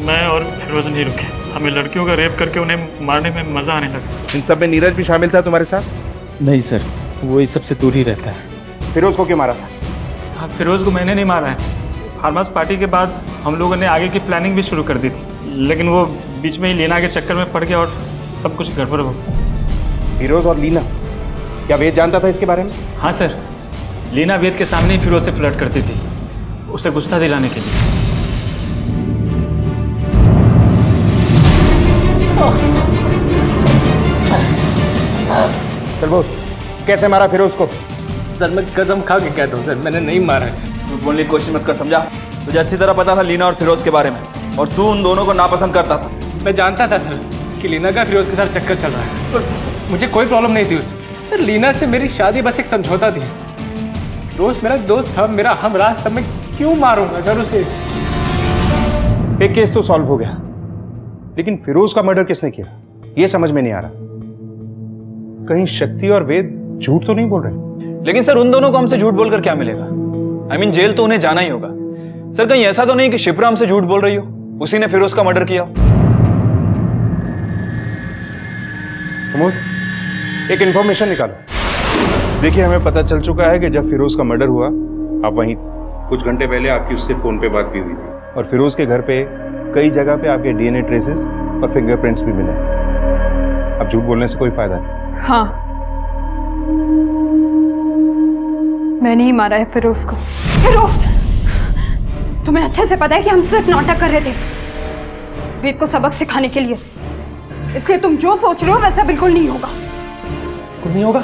मैं और फिरोज नहीं रुके। हमें लड़कियों का रेप करके उन्हें मारने में मजा आने लगा। इन सब में नीरज भी शामिल था तुम्हारे साथ? नहीं सर, वो इस सबसे दूर ही रहता है। फिरोज को क्यों मारा था? साहब फिरोज को मैंने नहीं मारा है। फार्म हाउस पार्टी के बाद हम लोगों ने आगे की प्लानिंग भी शुरू कर दी थी, लेकिन वो बीच में ही लीना के चक्कर में पड़ गया और सब कुछ गड़बड़ हो गया। फिरोज और लीना, क्या वेद जानता था इसके बारे में? हाँ सर, लीना वेद के सामने ही फिरोज से फ्लर्ट करती थी, उसे गुस्सा दिलाने के लिए। चल बोल, कैसे मारा फिरोज को? सर मैं कसम खा के कहता हूँ सर, मैंने नहीं मारा है सर। झूठ बोलने की कोशिश मत कर, समझा? तुझे अच्छी तरह पता था लीना और फिरोज के बारे में, और तू उन दोनों को नापसंद करता था। मैं जानता था सर कि लीना का फिरोज के साथ चक्कर चल रहा है, और मुझे कोई प्रॉब्लम नहीं थी उससे। सर लीना से मेरी शादी बस एक समझौता थी। फिरोज मेरा दोस्त था, मेरा हमराज था, मैं क्यों मारूंगा सर उसे? एक केस तो सॉल्व हो गया, लेकिन फिरोज का मर्डर किसने किया ये समझ में नहीं आ रहा। कहीं शक्ति और वेद झूठ तो नहीं बोल रहे? लेकिन सर उन दोनों को हमसे झूठ बोलकर क्या मिलेगा? I mean, जेल तो उन्हें जाना ही होगा। सर कहीं ऐसा तो नहीं कि शिप्रा हमसे झूठ बोल रही हो, उसी ने फिरोज का मर्डर किया हो? प्रमोद, एक इंफॉर्मेशन निकालो। देखिए हमें पता चल चुका है कि जब फिरोज का मर्डर हुआ आप वहीं, कुछ घंटे पहले आपकी उससे फोन पे बात भी हुई थी, और फिरोज के घर पे कई जगह पे आपके डीएनए ट्रेसेस और फिंगरप्रिंट्स भी मिले। अब झूठ बोलने से कोई फायदा नहीं। हाँ, मैंने ही मारा है फिरोज को। फिरोज, तुम्हें अच्छे से पता है कि हम सिर्फ नाटक कर रहे थे वेद को सबक सिखाने के लिए, इसलिए तुम जो सोच रहे हो वैसा बिल्कुल नहीं होगा। कुछ नहीं होगा?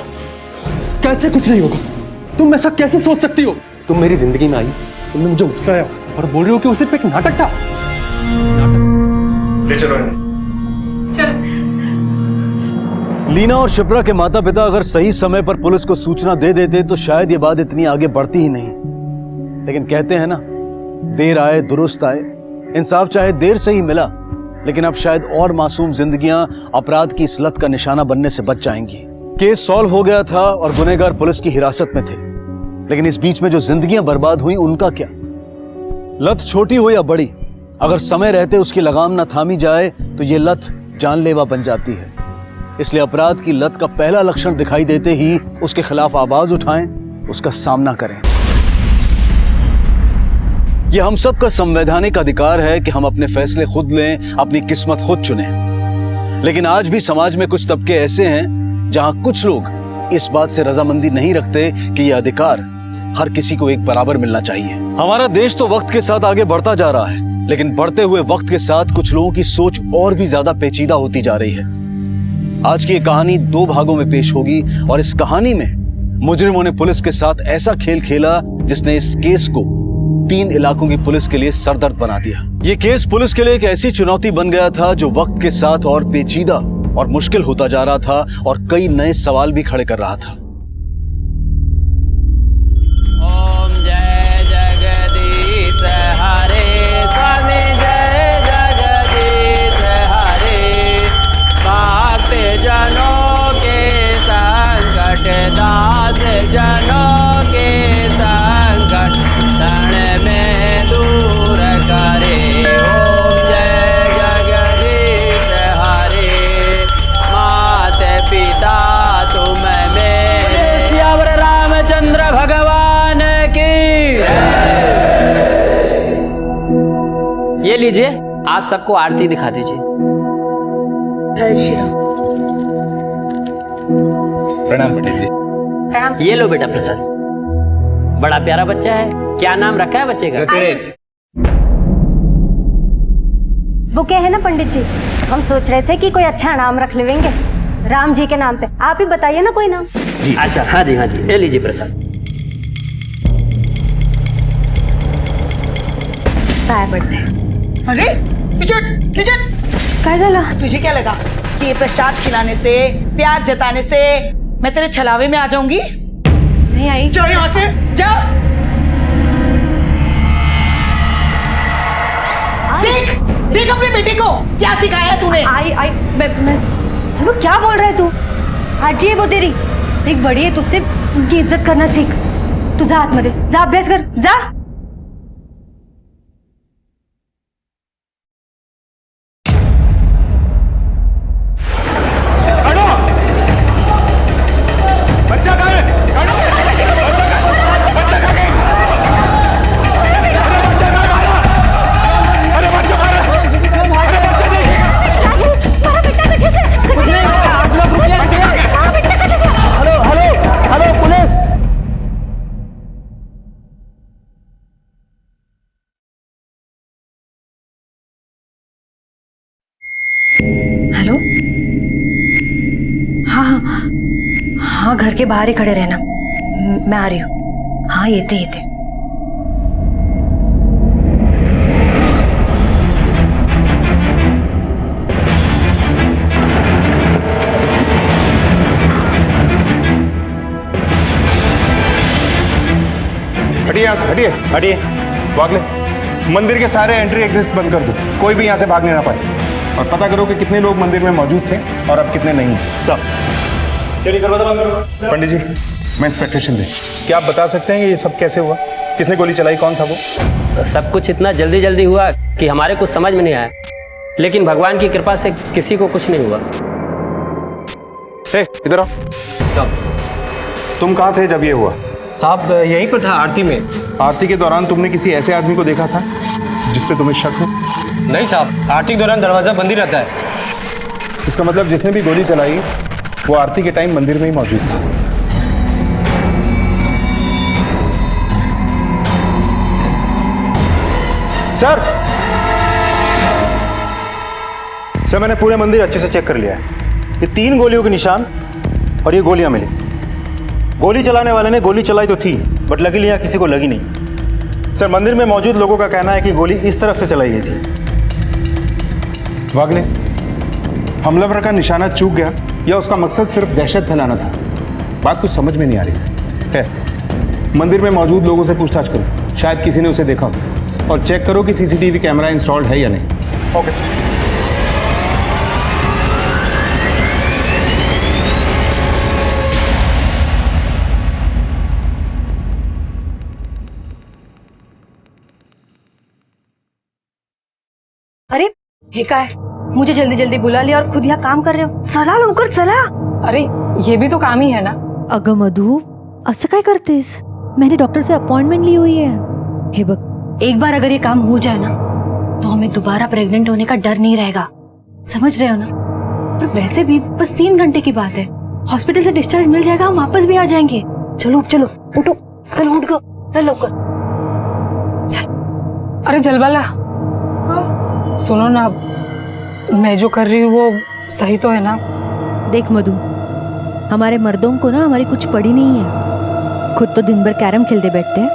कैसे कुछ नहीं होगा? तुम ऐसा कैसे सोच सकती हो? तुम मेरी जिंदगी में आई, तुमने मुझे उकसाया और बोल रही हो कि वो सिर्फ एक नाटक था। ले चलो इन्हें। लीना और शिप्रा के माता पिता अगर सही समय पर पुलिस को सूचना दे देते तो शायद ये बात इतनी आगे बढ़ती ही नहीं। लेकिन कहते हैं ना, देर आए दुरुस्त आए। इंसाफ चाहे देर से ही मिला, लेकिन अब शायद और मासूम जिंदगियां अपराध की इस लत का निशाना बनने से बच जाएंगी। केस सॉल्व हो गया था और गुनहगार पुलिस की हिरासत में थे, लेकिन इस बीच में जो जिंदगियां बर्बाद हुई उनका क्या? लत छोटी हो या बड़ी, अगर समय रहते उसकी लगाम न थामी जाए तो ये लत जानलेवा बन जाती है। इसलिए अपराध की लत का पहला लक्षण दिखाई देते ही उसके खिलाफ आवाज उठाएं, उसका सामना करें। यह हम सब का संवैधानिक अधिकार है कि हम अपने फैसले खुद लें, अपनी किस्मत खुद चुनें। लेकिन आज भी समाज में कुछ तबके ऐसे हैं जहां कुछ लोग इस बात से रजामंदी नहीं रखते कि यह अधिकार हर किसी को एक बराबर मिलना चाहिए। हमारा देश तो वक्त के साथ आगे बढ़ता जा रहा है, लेकिन बढ़ते हुए वक्त के साथ कुछ लोगों की सोच और भी ज्यादा पेचीदा होती जा रही है। आज की ये कहानी 2 भागों में पेश होगी, और इस कहानी में मुजरिमों ने पुलिस के साथ ऐसा खेल खेला जिसने इस केस को 3 इलाकों की पुलिस के लिए सरदर्द बना दिया। ये केस पुलिस के लिए एक ऐसी चुनौती बन गया था जो वक्त के साथ और पेचीदा और मुश्किल होता जा रहा था, और कई नए सवाल भी खड़े कर रहा था। ओम जय जगदीश हरे, स्वामी जय जगदीश हरे। भक्त जनों के संकट, दास जनों के संकट क्षण में दूर करे। ओम जय जगदीश हरे, माता पिता तुम मेरे। सियावर रामचंद्र भगवान की। ये लीजिए, आप सबको आरती दिखा दीजिए। प्रणाम पंडित जी। ये लो बेटा प्रसाद। बड़ा प्यारा बच्चा है, क्या नाम रखा है बच्चे का? वो क्या है ना पंडित जी, हम सोच रहे थे कि कोई अच्छा नाम रख लेंगे राम जी के नाम पे। आप ही बताइए ना कोई नाम। जी अच्छा, हाँ जी हाँ जी, ले लीजिए प्रसाद। काय बढ़ते। अरे रिचर्ड, रिचर्ड, काय झाला? तुझे क्या लगा कि ये प्रसाद खिलाने से, प्यार जताने से मैं तेरे छलावे में आ जाऊंगी? नहीं आई। जाओ यहाँ से, जाओ। देख देख अपने बेटे को क्या सिखाया है तूने। आई मैं वो क्या बोल रहे तू? हाजी है वो तेरी, एक बड़ी है, तुझसे उनकी इज्जत करना सीख। तू जा हाथ में दे, जा अभ्यास कर, जा। वहाँ घर के बाहर ही खड़े रहना, मैं आ रही हूँ। हाँ ये थे। हटिए यहाँ से, हटिए हटिए। वागले, मंदिर के सारे एंट्री एग्जिट बंद कर दो, कोई भी यहाँ से भागने ना पाए। और पता करो कि कितने लोग मंदिर में मौजूद थे और अब कितने नहीं। सब चलिए, दरवाजा बंद करो। पंडित जी, मैं इंस्पेक्टेशन दें। क्या आप बता सकते हैं कि ये सब कैसे हुआ? किसने गोली चलाई, कौन था वो? सब कुछ इतना जल्दी जल्दी हुआ कि हमारे कुछ समझ में नहीं आया, लेकिन भगवान की कृपा से किसी को कुछ नहीं हुआ। इधर आओ। तुम कहाँ थे जब ये हुआ? साहब यहीं पर था, आरती में। आरती के दौरान तुमने किसी ऐसे आदमी को देखा था जिस पे तुम्हें शक हो? नहीं साहब, आरती के दौरान दरवाजा बंद ही रहता है। इसका मतलब जिसने भी गोली चलाई वो आरती के टाइम मंदिर में ही मौजूद था। सर मैंने पूरे मंदिर अच्छे से चेक कर लिया है। ये 3 गोलियों के निशान और ये गोलियां मिली। गोली चलाने वाले ने गोली चलाई तो थी, बट लकीली यहाँ किसी को लगी नहीं। सर, मंदिर में मौजूद लोगों का कहना है कि गोली इस तरफ से चलाई गई थी। वागले, हमलावर का निशाना चूक गया या उसका मकसद सिर्फ दहशत फैलाना था? बात कुछ समझ में नहीं आ रही है। मंदिर में मौजूद लोगों से पूछताछ करो, शायद किसी ने उसे देखा हो। और चेक करो कि सीसीटीवी कैमरा इंस्टॉल्ड है या नहीं। Okay sir. अरे हे काय, मुझे जल्दी जल्दी बुला लिया और खुद यहाँ काम कर रहे हो। चला लवकर चला। अरे ये भी तो काम ही है ना। अगं मधु, असं काय करतेस? मैंने डॉक्टर से अपॉइंटमेंट ली हुई है। हे बक, एक बार अगर ये काम हो जाए ना तो हमें दोबारा प्रेग्नेंट होने का डर नहीं रहेगा, समझ रहे हो ना? और वैसे भी बस 3 घंटे की बात है, हॉस्पिटल से डिस्चार्ज मिल जाएगा, हम वापस भी आ जाएंगे। चलो चलो उठो, चल उठ गो, चल लवकर चल। अरे जलवाला, सुनो ना, मैं जो कर रही हूँ वो सही तो है ना? देख मधु, हमारे मर्दों को ना हमारी कुछ पड़ी नहीं है। खुद तो दिन भर कैरम खेलते बैठते हैं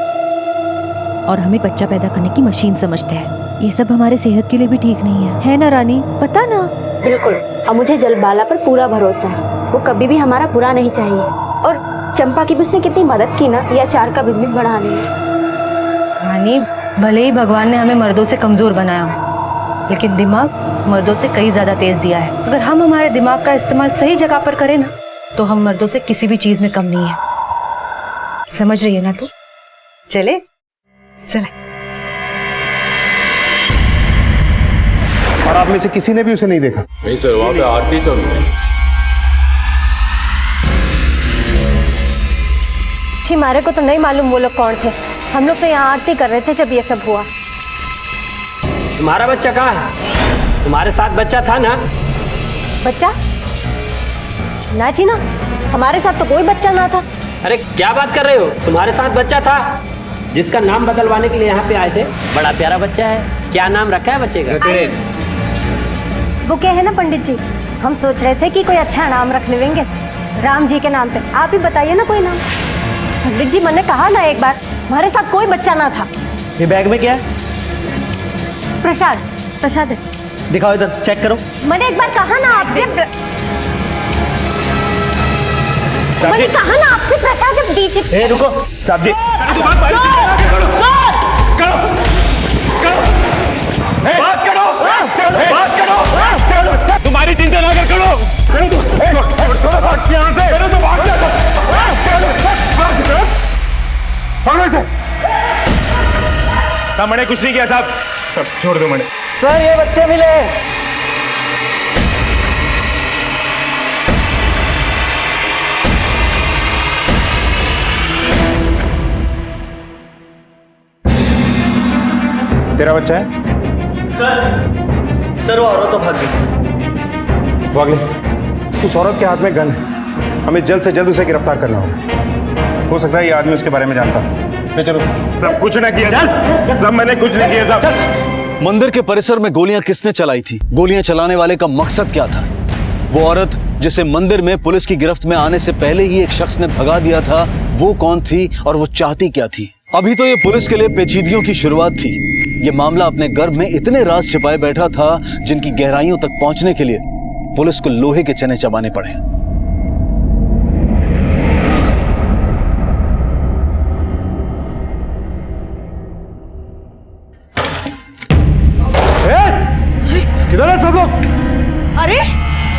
और हमें बच्चा पैदा करने की मशीन समझते हैं। ये सब हमारे सेहत के लिए भी ठीक नहीं है ना रानी? पता ना। बिल्कुल, और मुझे जलबाला पर पूरा भरोसा है, वो कभी भी हमारा बुरा नहीं चाहिए। और चंपा की भी उसने कितनी मदद की ना ये अचार का बिजनेस बढ़ाने में। रानी, भले ही भगवान ने हमें मर्दों से कमजोर बनाया हो, लेकिन दिमाग मर्दों से कई ज्यादा तेज दिया है। अगर हम हमारे दिमाग का इस्तेमाल सही जगह पर करें ना तो हम मर्दों से किसी भी चीज में कम नहीं है। समझ रही है ना तू? चले चले। और आप में से किसी ने भी उसे नहीं देखा? नहीं सर, वहाँ पे आरती तो नहीं। जी हमारे को तो नहीं मालूम वो लोग कौन थे। हम लोग तो यहाँ आरती कर रहे थे जब ये सब हुआ। तुम्हारा बच्चा कहाँ है? तुम्हारे साथ बच्चा था ना? बच्चा? ना जी ना, हमारे साथ तो कोई बच्चा ना था। अरे क्या बात कर रहे हो? तुम्हारे साथ बच्चा था, जिसका नाम बदलवाने के लिए यहाँ पे आए थे। बड़ा प्यारा बच्चा है। क्या नाम रखा है बच्चे का? वो क्या है ना पंडित जी, हम सोच रहे थे कि कोई अच्छा नाम रख लेंगे राम जी के नाम पे। आप ही बताइए ना कोई नाम। पंडित जी, मैंने कहा ना एक बार, हमारे साथ कोई बच्चा ना था। ये बैग में क्या है? प्रसाद। प्रसाद है। दिखाओ इधर, चेक करो। मैंने एक बार कहा ना आपसे, मैंने कहा ना आपसे प्रसाद दीजिए। रुको साहब जी, तुम्हारी चिंता ना कर, साहब मैंने कुछ नहीं किया साहब, सब छोड़ दो। मैंने सर ये बच्चे मिले। तेरा बच्चा है? सर वो औरत तो भाग गई। वागले, उस औरत के हाथ में गन है, हमें जल्द से जल्द उसे गिरफ्तार करना होगा। हो सकता है ये आदमी उसके बारे में जानता है। चलो, सब कुछ ना किया, सब मैंने कुछ नहीं किया साहब। मंदिर के परिसर में गोलियां किसने चलाई थी? गोलियां चलाने वाले का मकसद क्या था? वो औरत जिसे मंदिर में पुलिस की गिरफ्त में आने से पहले ही एक शख्स ने भगा दिया था, वो कौन थी और वो चाहती क्या थी? अभी तो ये पुलिस के लिए पेचीदगियों की शुरुआत थी। ये मामला अपने गर्भ में इतने राज छिपाए बैठा था जिनकी गहराइयों तक पहुंचने के लिए पुलिस को लोहे के चने चबाने पड़े। किधर है सब लोग? अरे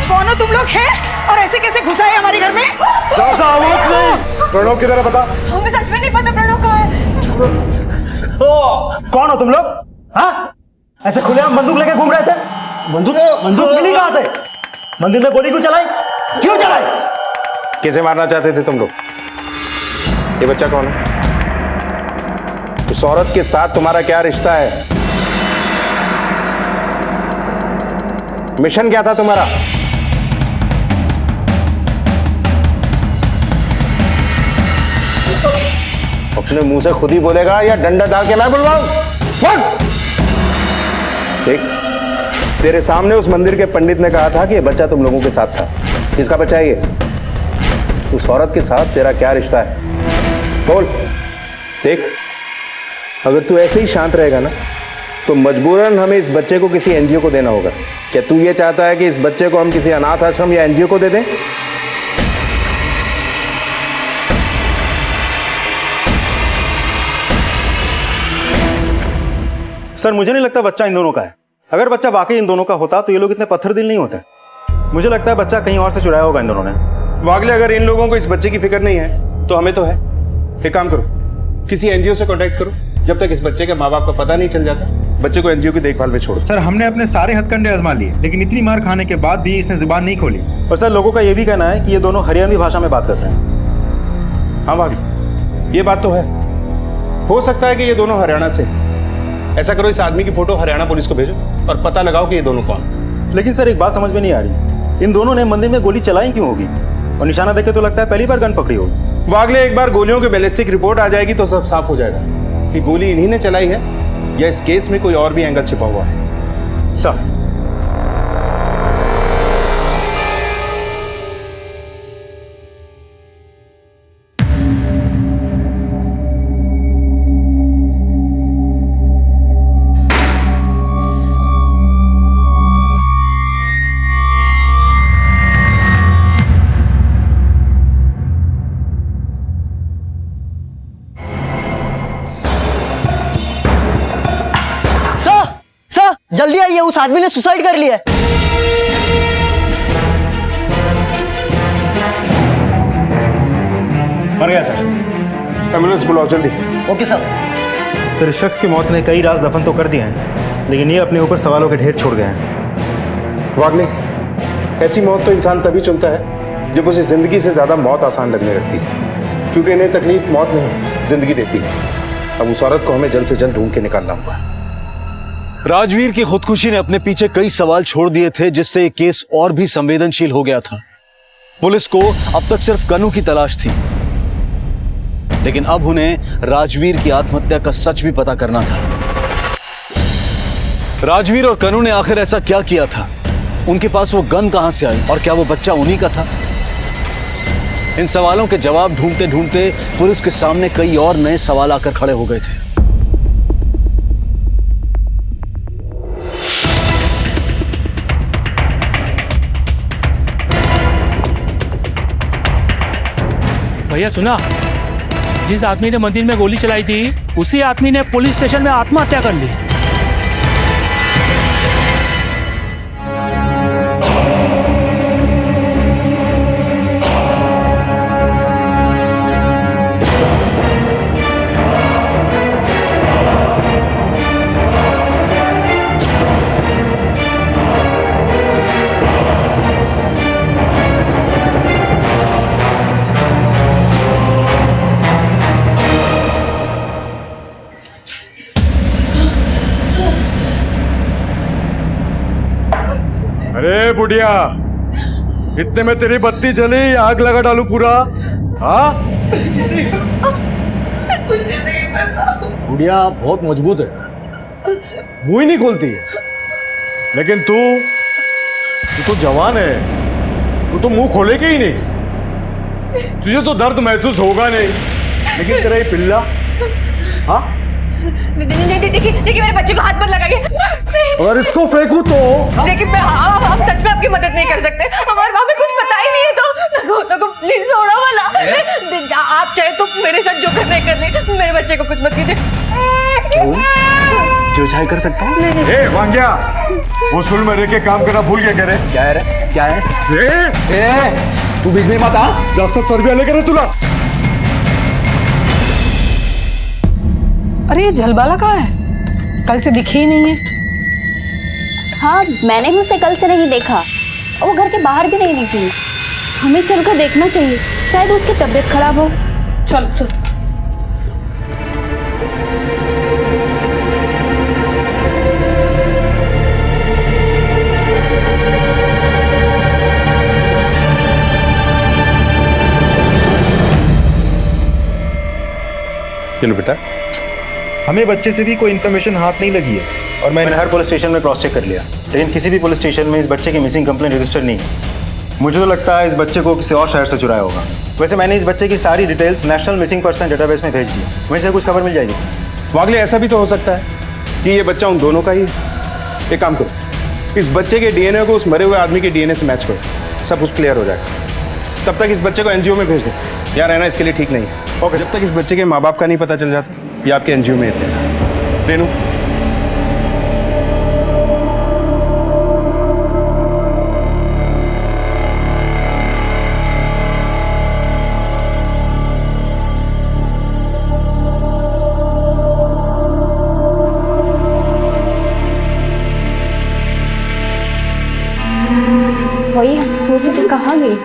कौन हो तुम लोग हैं और ऐसे कैसे घुसा है हमारे घर में? ज्यादा आवाज नहीं। प्रणव किधर है बता। हमें सच में नहीं पता प्रणव कहाँ है। कौन हो तुम लोग? हाँ? ऐसे खुलेआम बंदूक लेके घूम रहे थे? बंदूक मिली कहां से? मंदिर में गोली क्यों चलाई? क्यों चलाई? किसे मारना चाहते थे तुम लोग? ये बच्चा कौन है? उस औरत के साथ तुम्हारा क्या रिश्ता है? मिशन क्या था तुम्हारा? अपने मुंह से खुद ही बोलेगा या डंडा डाल के मैं बुलवाऊं? देख, तेरे सामने उस मंदिर के पंडित ने कहा था कि ये बच्चा तुम लोगों के साथ था। किसका बच्चा है ये? उस औरत के साथ तेरा क्या रिश्ता है? बोल। देख, अगर तू ऐसे ही शांत रहेगा ना तो मजबूरन हमें इस बच्चे को किसी एनजीओ को देना होगा। क्या तू ये चाहता है कि इस बच्चे को हम किसी अनाथ आश्रम या एनजीओ को दे दें? सर, मुझे नहीं लगता बच्चा इन दोनों का है। अगर बच्चा वाकई इन दोनों का होता तो ये लोग इतने पत्थर दिल नहीं होते। मुझे लगता है बच्चा कहीं और से चुराया होगा इन दोनों ने। वागले, अगर इन लोगों को इस बच्चे की फिक्र नहीं है तो हमें तो है। एक काम करो, किसी एनजीओ से कांटेक्ट करो जब तक इस बच्चे के माँ बाप का पता नहीं चल जाता। बच्चे को एनजीओ की देखभाल में छोड़ो। सर, हमने अपने सारे हथकंडे आजमा लिए, लेकिन इतनी मार खाने के बाद भी इसने जुबान नहीं खोली। और सर, लोगों का ये भी कहना है कि ये दोनों हरियाणवी भाषा में बात करते हैं। हाँ वागले, ये बात तो है। हो सकता है कि ये दोनों हरियाणा से। ऐसा करो, इस आदमी की फोटो हरियाणा पुलिस को भेजो और पता लगाओ कि ये दोनों कौन। लेकिन सर, एक बात समझ में नहीं आ रही, इन दोनों ने मंदिर में गोली चलाई क्यों होगी? और निशाना देखे तो लगता है पहली बार गन पकड़ी होगी। वागले, एक बार गोलियों की बैलिस्टिक रिपोर्ट आ जाएगी तो सब साफ हो जाएगा कि गोली इन्हीं ने चलाई है या इस केस में कोई और भी एंगल छिपा हुआ है। सर, जल्दी आइए, उस आदमी ने सुसाइड कर लिया है। मर गया सर। एम्बुलेंस बुलाओ जल्दी। Okay sir. सर, इस शख्स की मौत ने कई राज दफन तो कर दिए हैं, लेकिन ये अपने ऊपर सवालों के ढेर छोड़ गए हैं। वागले, ऐसी मौत तो इंसान तभी चुनता है जब उसे जिंदगी से ज्यादा मौत आसान लगने लगती है, क्योंकि इन्हें तकलीफ मौत नहीं जिंदगी देती है। अब उस औरत को हमें जल्द से जल्द ढूंढ के निकालना होगा। राजवीर की खुदकुशी ने अपने पीछे कई सवाल छोड़ दिए थे, जिससे ये केस और भी संवेदनशील हो गया था। पुलिस को अब तक सिर्फ कनू की तलाश थी, लेकिन अब उन्हें राजवीर की आत्महत्या का सच भी पता करना था। राजवीर और कनू ने आखिर ऐसा क्या किया था? उनके पास वो गन कहां से आई और क्या वो बच्चा उन्हीं का था? इन सवालों के जवाब ढूंढते ढूंढते पुलिस के सामने कई और नए सवाल आकर खड़े हो गए थे। भैया सुना, जिस आदमी ने मंदिर में गोली चलाई थी उसी आदमी ने पुलिस स्टेशन में आत्महत्या कर ली। अरे बुढ़िया, इतने में तेरी बत्ती जली, आग लगा डालू पूरा? हाँ, बुढ़िया बहुत मजबूत है, मुंह ही नहीं खोलती है। लेकिन तू तो जवान है, तू तो मुंह खोलेगी ही नहीं। तुझे तो दर्द महसूस होगा नहीं, लेकिन तेरा ये पिल्ला, हाँ? देखिए मेरे बच्चे को हाथ मत लगाइए। अगर इसको फेंकू तो देखिए हम सच में आपकी मदद नहीं कर सकते। हमारे माँ में कुछ पता ही नहीं है तो प्लीज छोड़ो वाला। आप चाहे तो मेरे साथ जो करने करने, मेरे बच्चे को कुछ मत कीजिए। जो चाहे कर सकता हूँ। ए वांग्या, वसूल में रह के काम करना भूल गया। कह रहे क्या है क्या है? तू बीच में मत आ, जास्त तरबिया लेकर है तुला। अरे ये झलबाला कहाँ है? कल से दिखे ही नहीं है। हाँ, मैंने भी उसे कल से नहीं देखा और वो घर के बाहर भी नहीं निकली। हमें चलकर देखना चाहिए, शायद उसकी तबीयत खराब हो। चल चल। चलो बेटा, हमें बच्चे से भी कोई इन्फॉर्मेशन हाथ नहीं लगी है और मैंने हर पुलिस स्टेशन में क्रॉस चेक कर लिया, लेकिन किसी भी पुलिस स्टेशन में इस बच्चे की मिसिंग कंप्लेंट रजिस्टर नहीं है। मुझे तो लगता है इस बच्चे को किसी और शहर से चुराया होगा। वैसे मैंने इस बच्चे की सारी details national missing person database में भेज दी, वहीं से कुछ खबर मिल जाएगी। वागले, ऐसा भी तो हो सकता है कि ये बच्चा उन दोनों का ही है। एक काम करो, इस बच्चे के डीएनए को उस मरे हुए आदमी के डीएनए से मैच करो, सब कुछ क्लियर हो जाएगा। तब तक इस बच्चे को एनजीओ में भेज दो, यहाँ रहना इसके लिए ठीक नहीं है। ओके, जब तक इस बच्चे के माँ बाप का नहीं पता चल जाता ये आपके एनजीओ में रहते। रेनू, वही हम सोच रहे थे कहाँ गई।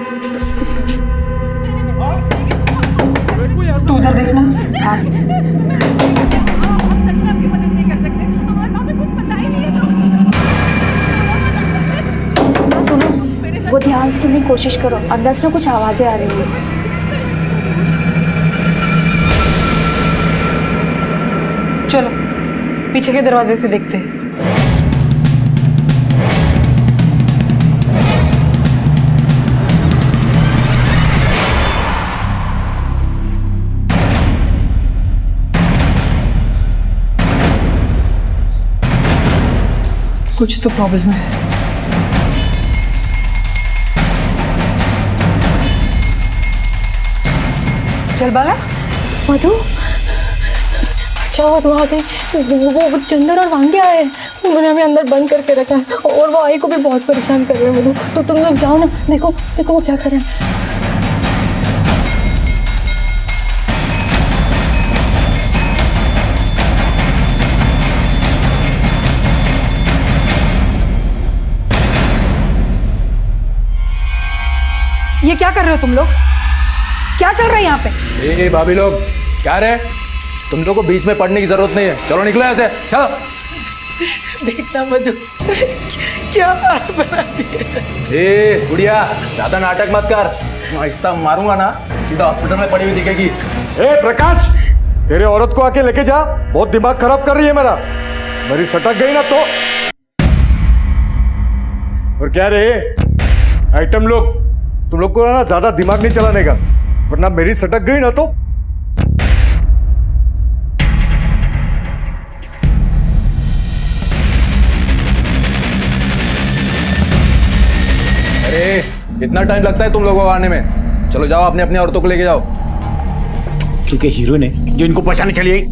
तू उधर देखना। हाँ। सुनो, वो ध्यान से सुनने की कोशिश करो, अंदर से कुछ आवाजें आ रही है। चलो पीछे के दरवाजे से देखते हैं। कुछ तो प्रॉब्लम है। चल बाला। मधु, अच्छा हुआ तू आ गई। वो चंदर और वांगे आए, उन्होंने हमें अंदर बंद करके रखा है और वो आई को भी बहुत परेशान कर रहे हैं। मधु, तो तुम लोग जाओ ना, देखो देखो वो क्या कर रहे हैं। ये क्या कर रहे हो तुम लोग? क्या चल रहा है यहाँ पे? ए भाभी लोग, क्या रे? तुम लोग को बीच में पढ़ने की जरूरत नहीं है, चलो निकलो ऐसे, चलो। देखना मधु, क्या हाल बना दिया। ए गुड़िया, ज्यादा नाटक मत कर, ऐसा मारूंगा ना सीधा हॉस्पिटल में पड़ी हुई दिखेगी। ए प्रकाश, तेरे औरत को आके लेके जा, बहुत दिमाग खराब कर रही है मेरा। मेरी सटक गई ना तो। और क्या रे आइटम लोग, तुम लोग को ना ज्यादा दिमाग नहीं चलाने का, वरना मेरी सटक गई ना तो। अरे इतना टाइम लगता है तुम लोगों को आने में? चलो जाओ, अपने अपनी औरतों को लेके जाओ। क्योंकि हीरो ने जो इनको पहचाने चली आई।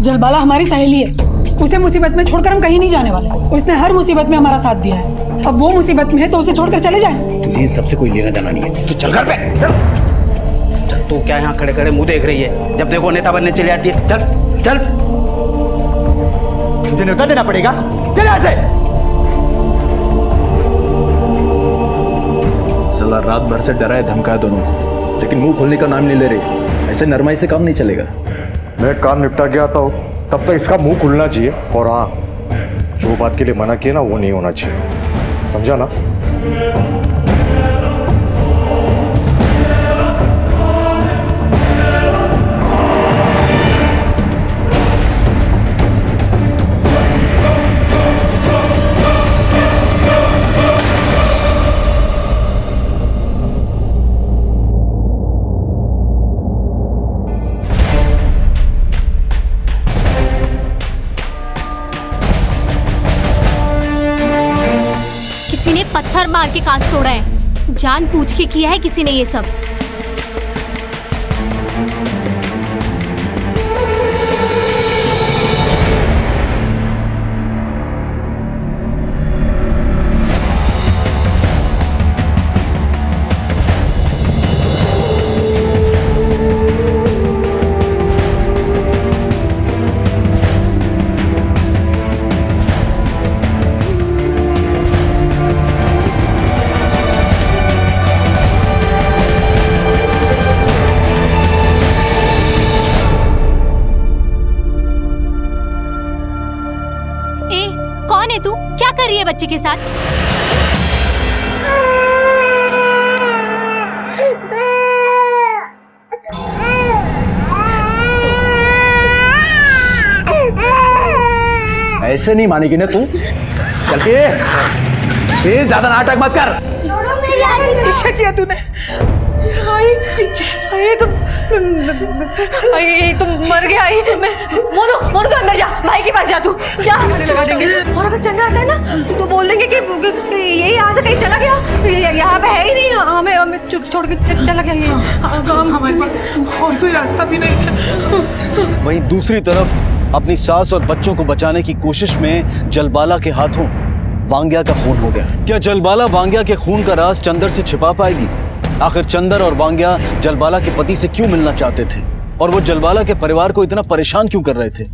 जलबाला हमारी सहेली है, उसे मुसीबत में छोड़कर हम कहीं नहीं जाने वाले। उसने हर मुसीबत में हमारा साथ दिया है, अब वो मुसीबत में है तो उसे छोड़कर चले जाएं। तुझे इन सबसे कोई लेना देना नहीं है, तो चल घर पे चल। चल तो क्या यहाँ खड़े खड़े मुंह देख रही है? जब देखो नेता बनने चले जाती है। चल चल, तुझे न्योता देना पड़ेगा, चल यहाँ से। साला रात भर से डराए धमकाया दोनों को, लेकिन मुंह खोलने का नाम नहीं ले रही। ऐसे नरमाई से काम नहीं चलेगा। मैं काम निपटा के आता हूँ, तब तक इसका मुंह खुलना चाहिए। और हाँ, जो बात के लिए मना किया ना वो नहीं होना चाहिए, समझा ना? मार के कांच तोड़ा है। जान पूछ के किया है किसी ने ये सब। कौन है तू? क्या कर रही है बच्चे के साथ? ऐसे नहीं मानेगी ना तू। चल के ज्यादा नाटक मत कर। क्या किया तूने? तुम मर गया। मोनू अंदर जा, भाई के पास जा, तू जा। और अगर चंद्र आता है ना तो बोल देंगे कि ये यहाँ से कहीं चला गया, यहाँ पे है ही नहीं, हमें छोड़ के चला गया। ये हमारे पास और कोई रास्ता भी नहीं है। वहीं दूसरी तरफ अपनी सास और बच्चों को बचाने की कोशिश में जलबाला के हाथों वांग्या का खून हो गया। क्या जलबाला वांग्या के खून का राज चंदर से छिपा पाएगी? आखिर चंदर और वांग्या जलबाला के पति से क्यों मिलना चाहते थे, और वो जलबाला के परिवार को इतना परेशान क्यों कर रहे थे?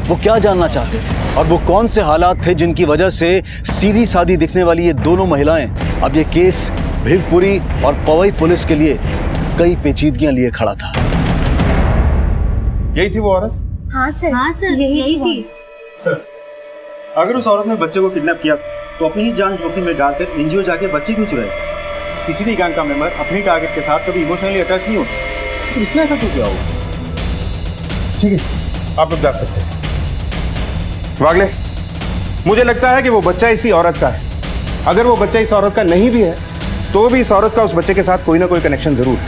वो क्या जानना चाहते थे, और वो कौन से हालात थे जिनकी वजह से सीधी सादी दिखने वाली ये दोनों महिलाएं अब ये केस भिवपुरी और पवई पुलिस के लिए कई पेचीदगियां लिए खड़ा था। यही थी वो औरत? हाँ सर, यही थी। सर, अगर उस औरत ने बच्चे को किडनैप किया तो अपनी ही जान जोखिम में डालकर एनजीओ जाके बच्चे क्यों चुराए? किसी भी गैंग का मेंबर अपनी टारगेट के साथ कभी इमोशनली अटैच नहीं होता, तो इसने ऐसा क्यों किया होगा? ठीक है, आप लोग जा सकते हैं। वागले, मुझे लगता है कि वो बच्चा इसी औरत का है। अगर वो बच्चा इस औरत का नहीं भी है तो भी इस औरत का उस बच्चे के साथ कोई ना कोई कनेक्शन जरूर है,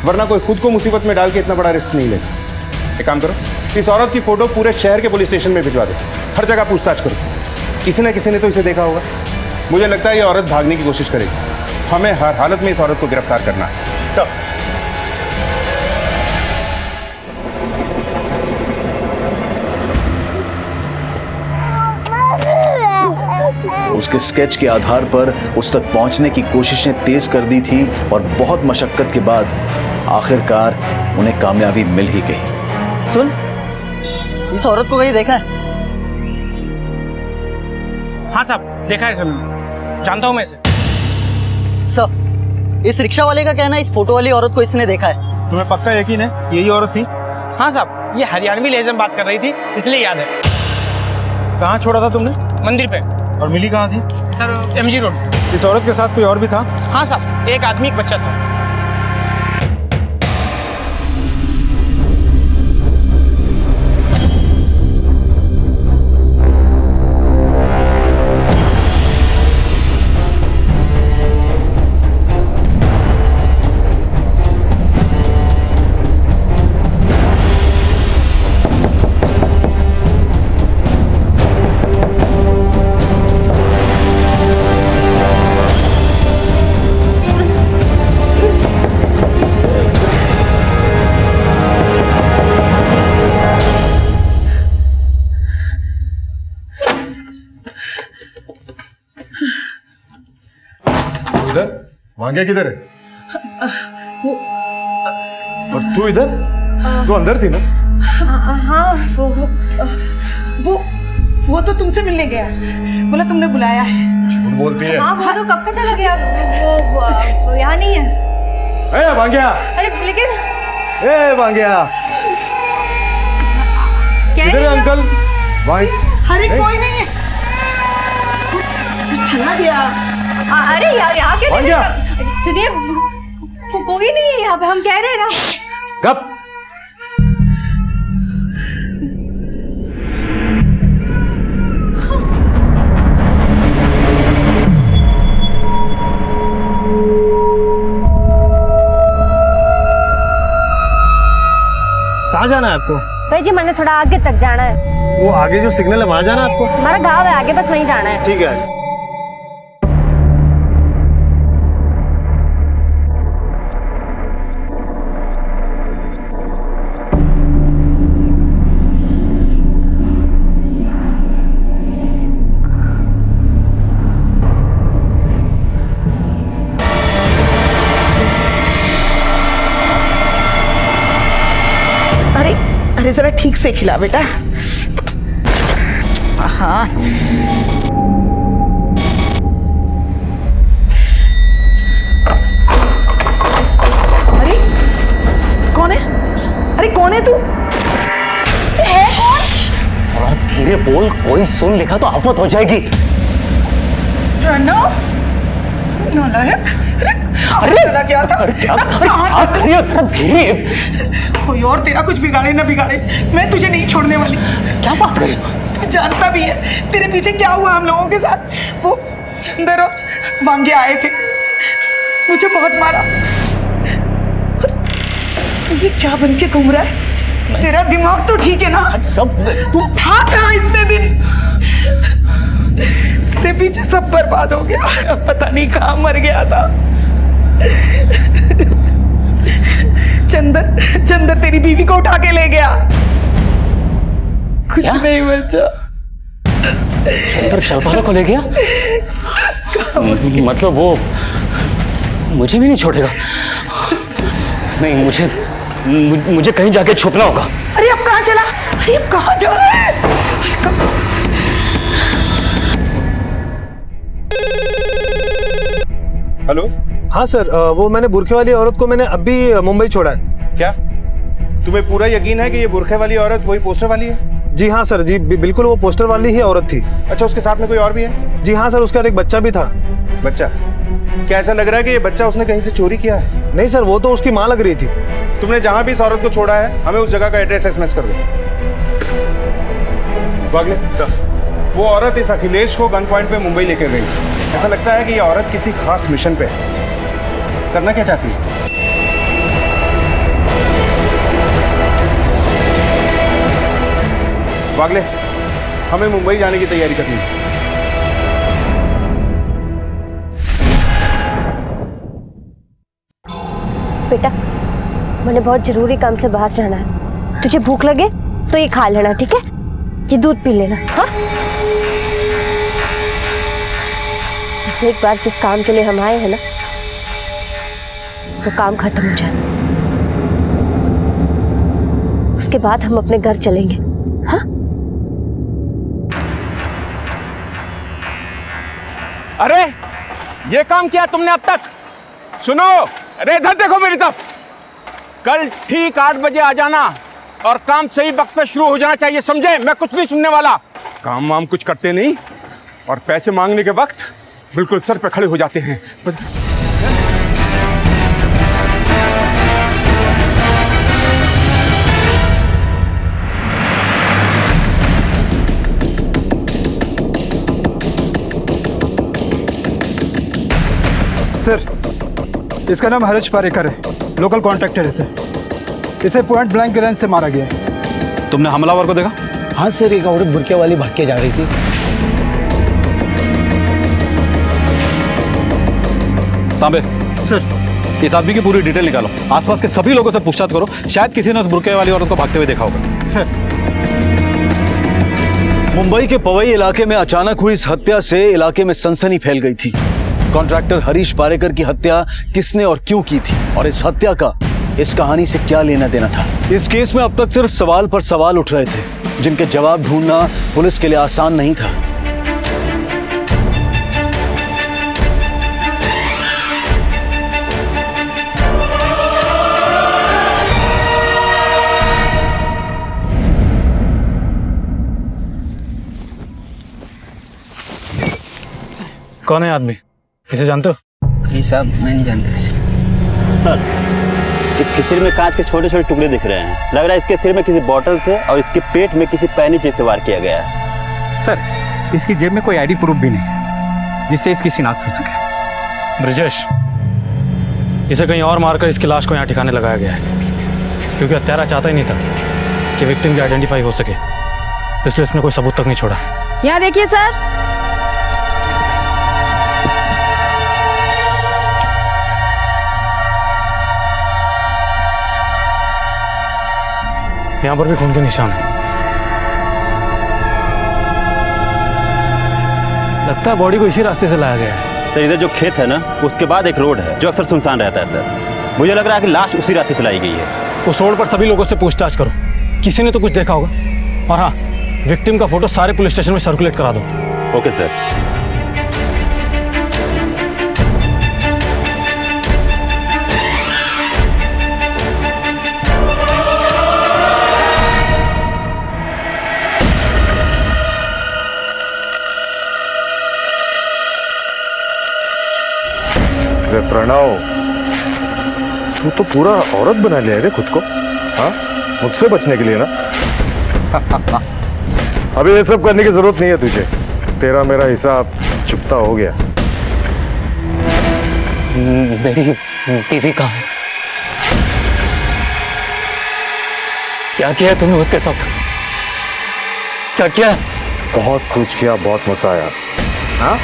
वरना कोई खुद को मुसीबत में डाल के इतना बड़ा रिस्क नहीं लेगा। एक काम करो, इस औरत की फोटो पूरे शहर के पुलिस स्टेशन में भिजवा दो, हर जगह पूछताछ करो। किसी न किसी ने तो इसे देखा होगा। मुझे लगता है ये औरत भागने की कोशिश करेगी। हमें हर हालत में इस औरत को गिरफ्तार करना है। सब उसके स्केच के आधार पर उस तक पहुंचने की कोशिशें तेज कर दी थी, और बहुत मशक्कत के बाद आखिरकार उन्हें कामयाबी मिल ही गई। सुन, इस औरत को कहीं देखा है? हाँ साहब, देखा है सर, जानता हूँ मैं इसे। सर, इस रिक्शा वाले का कहना है इस फोटो वाली औरत को इसने देखा है। तुम्हें पक्का यकीन है यही औरत थी? हाँ साहब, ये हरियाणवी लहजे में बात कर रही थी, इसलिए याद है। कहाँ छोड़ा था तुमने? मंदिर पे। और मिली कहाँ थी? Sir, MG road. इस औरत के साथ कोई और भी था? हाँ साहब, एक आदमी, एक बच्चा था। वांग्या किधर है? और तू इधर? तू अंदर थी ना? हाँ, वो तो तुमसे मिलने गया, बोला तुमने बुलाया है। झूठ बोलती है। हाँ, वो तो कब का चला गया, वो यहाँ नहीं है। ए वांग्या! अरे लेकिन ए वांग्या! किधर है अंकल? भाई? अरे कोई नहीं है, चला गया। अरे यार, यहाँ के सुनिए, कोई नहीं है यहाँ पे, हम कह रहे हैं ना। कब? कहाँ जाना है आपको? भाई जी, मैंने थोड़ा आगे तक जाना है। वो आगे जो सिग्नल है वहाँ जाना है आपको? हमारा गाँव है आगे, बस वहीं जाना है। ठीक है। अरे जरा ठीक से खिला बेटा। हाँ अरे कौन है? अरे कौन है तू? है कौन? साला धीरे बोल, कोई सुन लेगा तो आफत हो जाएगी। प्रणव नालायक। अरे चला गया था। धीरे, कोई और तेरा कुछ बिगाड़े ना बिगाड़े, मैं तुझे नहीं छोड़ने वाली। क्या बात कर रही हो? तू जानता भी है तेरे पीछे क्या हुआ हम लोगों के साथ। वो चंदर और वांगे आए थे, मुझे बहुत मारा। तू ये क्या बन के घूम रहा है? तेरा दिमाग तो ठीक है ना? सब तू था कहाँ इतने दिन? तेरे पीछे सब बर्बाद हो गया, पता नहीं कहाँ मर गया था। चंदर तेरी बीवी को उठा के ले गया। कुछ नहीं बचा। चंदर शर्पाला को ले गया? मतलब वो मुझे भी नहीं छोड़ेगा? नहीं, मुझे कहीं जाके छुपना होगा। अरे अब कहाँ चला? अरे अब कहाँ जा रहा है? हेलो। हाँ सर, वो मैंने बुरखे वाली औरत को मैंने अभी मुंबई छोड़ा है। क्या तुम्हें पूरा यकीन है कि ये बुरखे वाली औरत वही पोस्टर वाली है? जी हाँ सर, जी बिल्कुल वो पोस्टर वाली ही औरत थी। अच्छा, उसके साथ में कोई और भी है? जी हाँ सर, उसका एक बच्चा भी था। बच्चा? क्या ऐसा लग रहा है कि ये बच्चा उसने कहीं से चोरी किया है? नहीं सर, वो तो उसकी माँ लग रही थी। तुमने जहां भी इस औरत को छोड़ा है हमें उस जगह का एड्रेस एसएमएस कर दो। वागले सर, वो औरत इस अखिलेश को गन पॉइंट पे मुंबई लेकर गई। ऐसा लगता है कि ये औरत किसी खास मिशन पे है। करना क्या चाहती है? वागले, हमें मुंबई जाने की तैयारी करनी है। बेटा, मैंने बहुत जरूरी काम से बाहर जाना है। तुझे भूख लगे तो ये खा लेना, ठीक है? ये दूध पी लेना। हाँ, एक बार जिस काम के लिए हम आए हैं ना, वो काम खत्म हो जाए, उसके बाद हम अपने घर चलेंगे। हाँ? अरे ये काम किया तुमने अब तक? सुनो, अरे इधर देखो मेरी तरफ। कल ठीक 8 बजे आ जाना और काम सही वक्त पे शुरू हो जाना चाहिए, समझे? मैं कुछ नहीं सुनने वाला। काम वाम कुछ करते नहीं और पैसे मांगने के वक्त बिल्कुल सर पे खड़े हो जाते हैं। सर, इसका नाम हर्ष पारेकर है, लोकल कॉन्ट्रैक्टर है सर। इसे पॉइंट ब्लैंक रेंज से मारा गया है। तुमने हमलावर को देखा? हाँ सर, एक औरत बुरके वाली भाग के जा रही थी। तांबे सर, इस आदमी की पूरी डिटेल निकालो। आसपास के सभी लोगों से पूछताछ करो, शायद किसी ने उस बुरके वाली औरत को भागते हुए देखा होगा। सर, मुंबई के पवई इलाके में अचानक हुई इस हत्या से इलाके में सनसनी फैल गई थी। कॉन्ट्रैक्टर हरीश पारेकर की हत्या किसने और क्यों की थी, और इस हत्या का इस कहानी से क्या लेना देना था? इस केस में अब तक सिर्फ सवाल पर सवाल उठ रहे थे, जिनके जवाब ढूंढना पुलिस के लिए आसान नहीं था। कौन है आदमी? इसे जानते हो? ये साहब मैं नहीं जानता इसे। सर, इसके सिर में कांच के छोटे छोटे टुकड़े दिख रहे हैं। लग रहा है इसके सिर में किसी बॉटल से और इसके पेट में किसी पैनी चीज से वार किया गया है। सर, इसकी जेब में कोई आईडी प्रूफ भी नहीं है जिससे इसकी शिनाख्त हो सके। ब्रिजेश, इसे कहीं और मारकर इसकी लाश को यहाँ ठिकाने लगाया गया है, क्योंकि हत्यारा चाहता ही नहीं था कि विक्टिम की आइडेंटिफाई हो सके, इसलिए इसने कोई सबूत तक नहीं छोड़ा। यहाँ देखिए सर, यहाँ पर भी खून के निशान है। लगता है बॉडी को इसी रास्ते से लाया गया है। सर, इधर जो खेत है ना, उसके बाद एक रोड है जो अक्सर सुनसान रहता है। सर, मुझे लग रहा है कि लाश उसी रास्ते से लाई गई है। उस रोड पर सभी लोगों से पूछताछ करो, किसी ने तो कुछ देखा होगा। और हाँ, विक्टिम का फोटो सारे पुलिस स्टेशन में सर्कुलेट करा दो। Okay sir. प्रणव, तू तो पूरा औरत बना लिया रे खुद को। हाँ, मुझसे बचने के लिए ना। अभी ये सब करने की जरूरत नहीं है तुझे। तेरा मेरा हिसाब चुकता हो गया। मेरी बीवी कहाँ है? क्या किया है तुमने उसके साथ? क्या किया? बहुत कुछ किया, बहुत मजा आया। हाँ?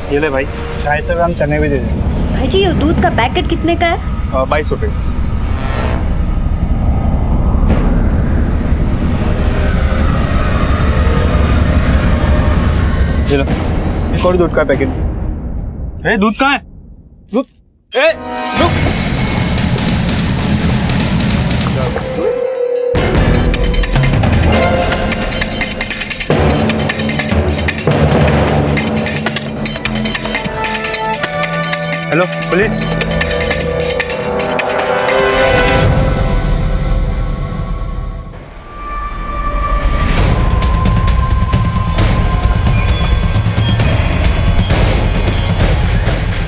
ये ले भाई, 250 ग्राम चने भी दे दे। भाई जी, ये दूध का पैकेट कितने का है? 22 रुपये। ये लो, एक और दूध का पैकेट। दूध कहाँ है? दूध, दूध। Hello police.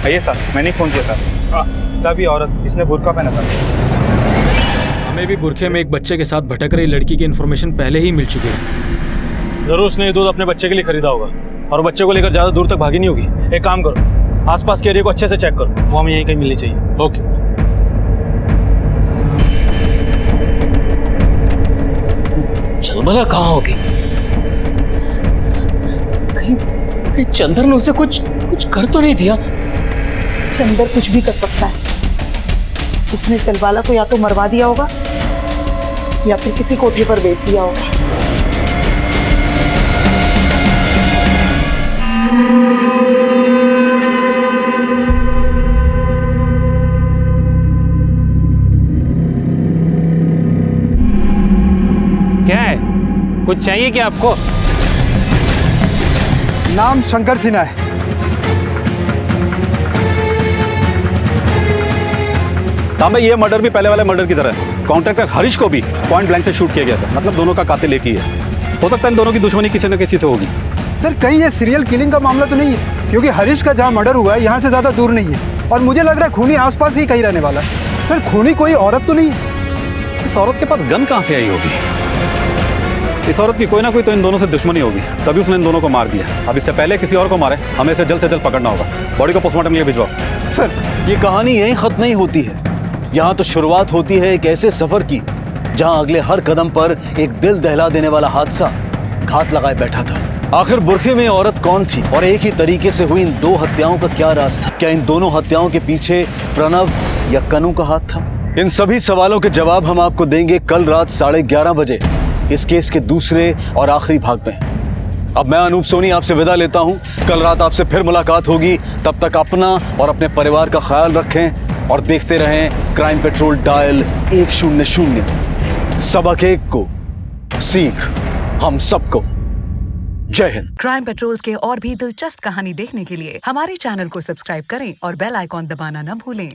आइए साहब, मैंने फोन किया था। साहब, ये औरत, इसने बुर्का पहना था। हमें भी बुरखे में एक बच्चे के साथ भटक रही लड़की की इन्फॉर्मेशन पहले ही मिल चुकी है। जरूर उसने ये दूध अपने बच्चे के लिए खरीदा होगा और बच्चे को लेकर ज्यादा दूर तक भागी नहीं होगी। एक काम करो, आसपास के एरिया को अच्छे से चेक करो, वो हमें यहीं कहीं मिलनी चाहिए। ओके। चलबला कहाँ होगी? कहीं चंदर ने उसे कुछ कर तो नहीं दिया? चंदर कुछ भी कर सकता है। उसने चलबाला को या तो मरवा दिया होगा या फिर किसी कोठे पर बेच दिया होगा। क्या है? कुछ चाहिए क्या आपको? नाम शंकर सिन्हा है। तांबे, ये मर्डर भी पहले वाले मर्डर की तरह है। कॉन्ट्रैक्टर हरीश को भी पॉइंट ब्लैंक से शूट किया गया था। मतलब दोनों का कातिल एक ही है। हो सकता है इन दोनों की दुश्मनी किसी न किसी से होगी। सर, कहीं ये सीरियल किलिंग का मामला तो नहीं है? क्योंकि हरीश का जहाँ मर्डर हुआ है यहाँ से ज्यादा दूर नहीं है और मुझे लग रहा है खूनी आसपास ही कहीं रहने वाला है। सर, खूनी कोई औरत तो नहीं है? इस औरत के पास गन कहाँ से आई होगी? इस औरत की कोई ना कोई तो इन दोनों से दुश्मनी होगी, तभी उसने इन दोनों को मार दिया। अब इससे पहले किसी और को मारे, हमें इसे जल्द से जल्द पकड़ना होगा। बॉडी को पोस्टमार्टम लिए भिजवाओ। सर, ये कहानी यहीं खत्म नहीं होती है। यहाँ तो शुरुआत होती है एक ऐसे सफर की जहाँ अगले हर कदम पर एक दिल दहला देने वाला हादसा घात लगाए बैठा था। आखिर बुरखे में औरत कौन थी और एक ही तरीके से हुई इन दो हत्याओं का क्या राज था? क्या इन दोनों हत्याओं के पीछे प्रणव या कनू का हाथ था? इन सभी सवालों के जवाब हम आपको देंगे कल रात 11:30 बजे इस केस के दूसरे और आखिरी भाग में। अब मैं अनूप सोनी आपसे विदा लेता हूं। कल रात आपसे फिर मुलाकात होगी। तब तक अपना और अपने परिवार का ख्याल रखें और देखते रहें क्राइम पेट्रोल डायल 100। सबक एक को, सीख हम सबको। जय हिंद। क्राइम पेट्रोल के और भी दिलचस्प कहानी देखने के लिए हमारे चैनल को सब्सक्राइब करें और बेल आइकॉन दबाना न भूलें।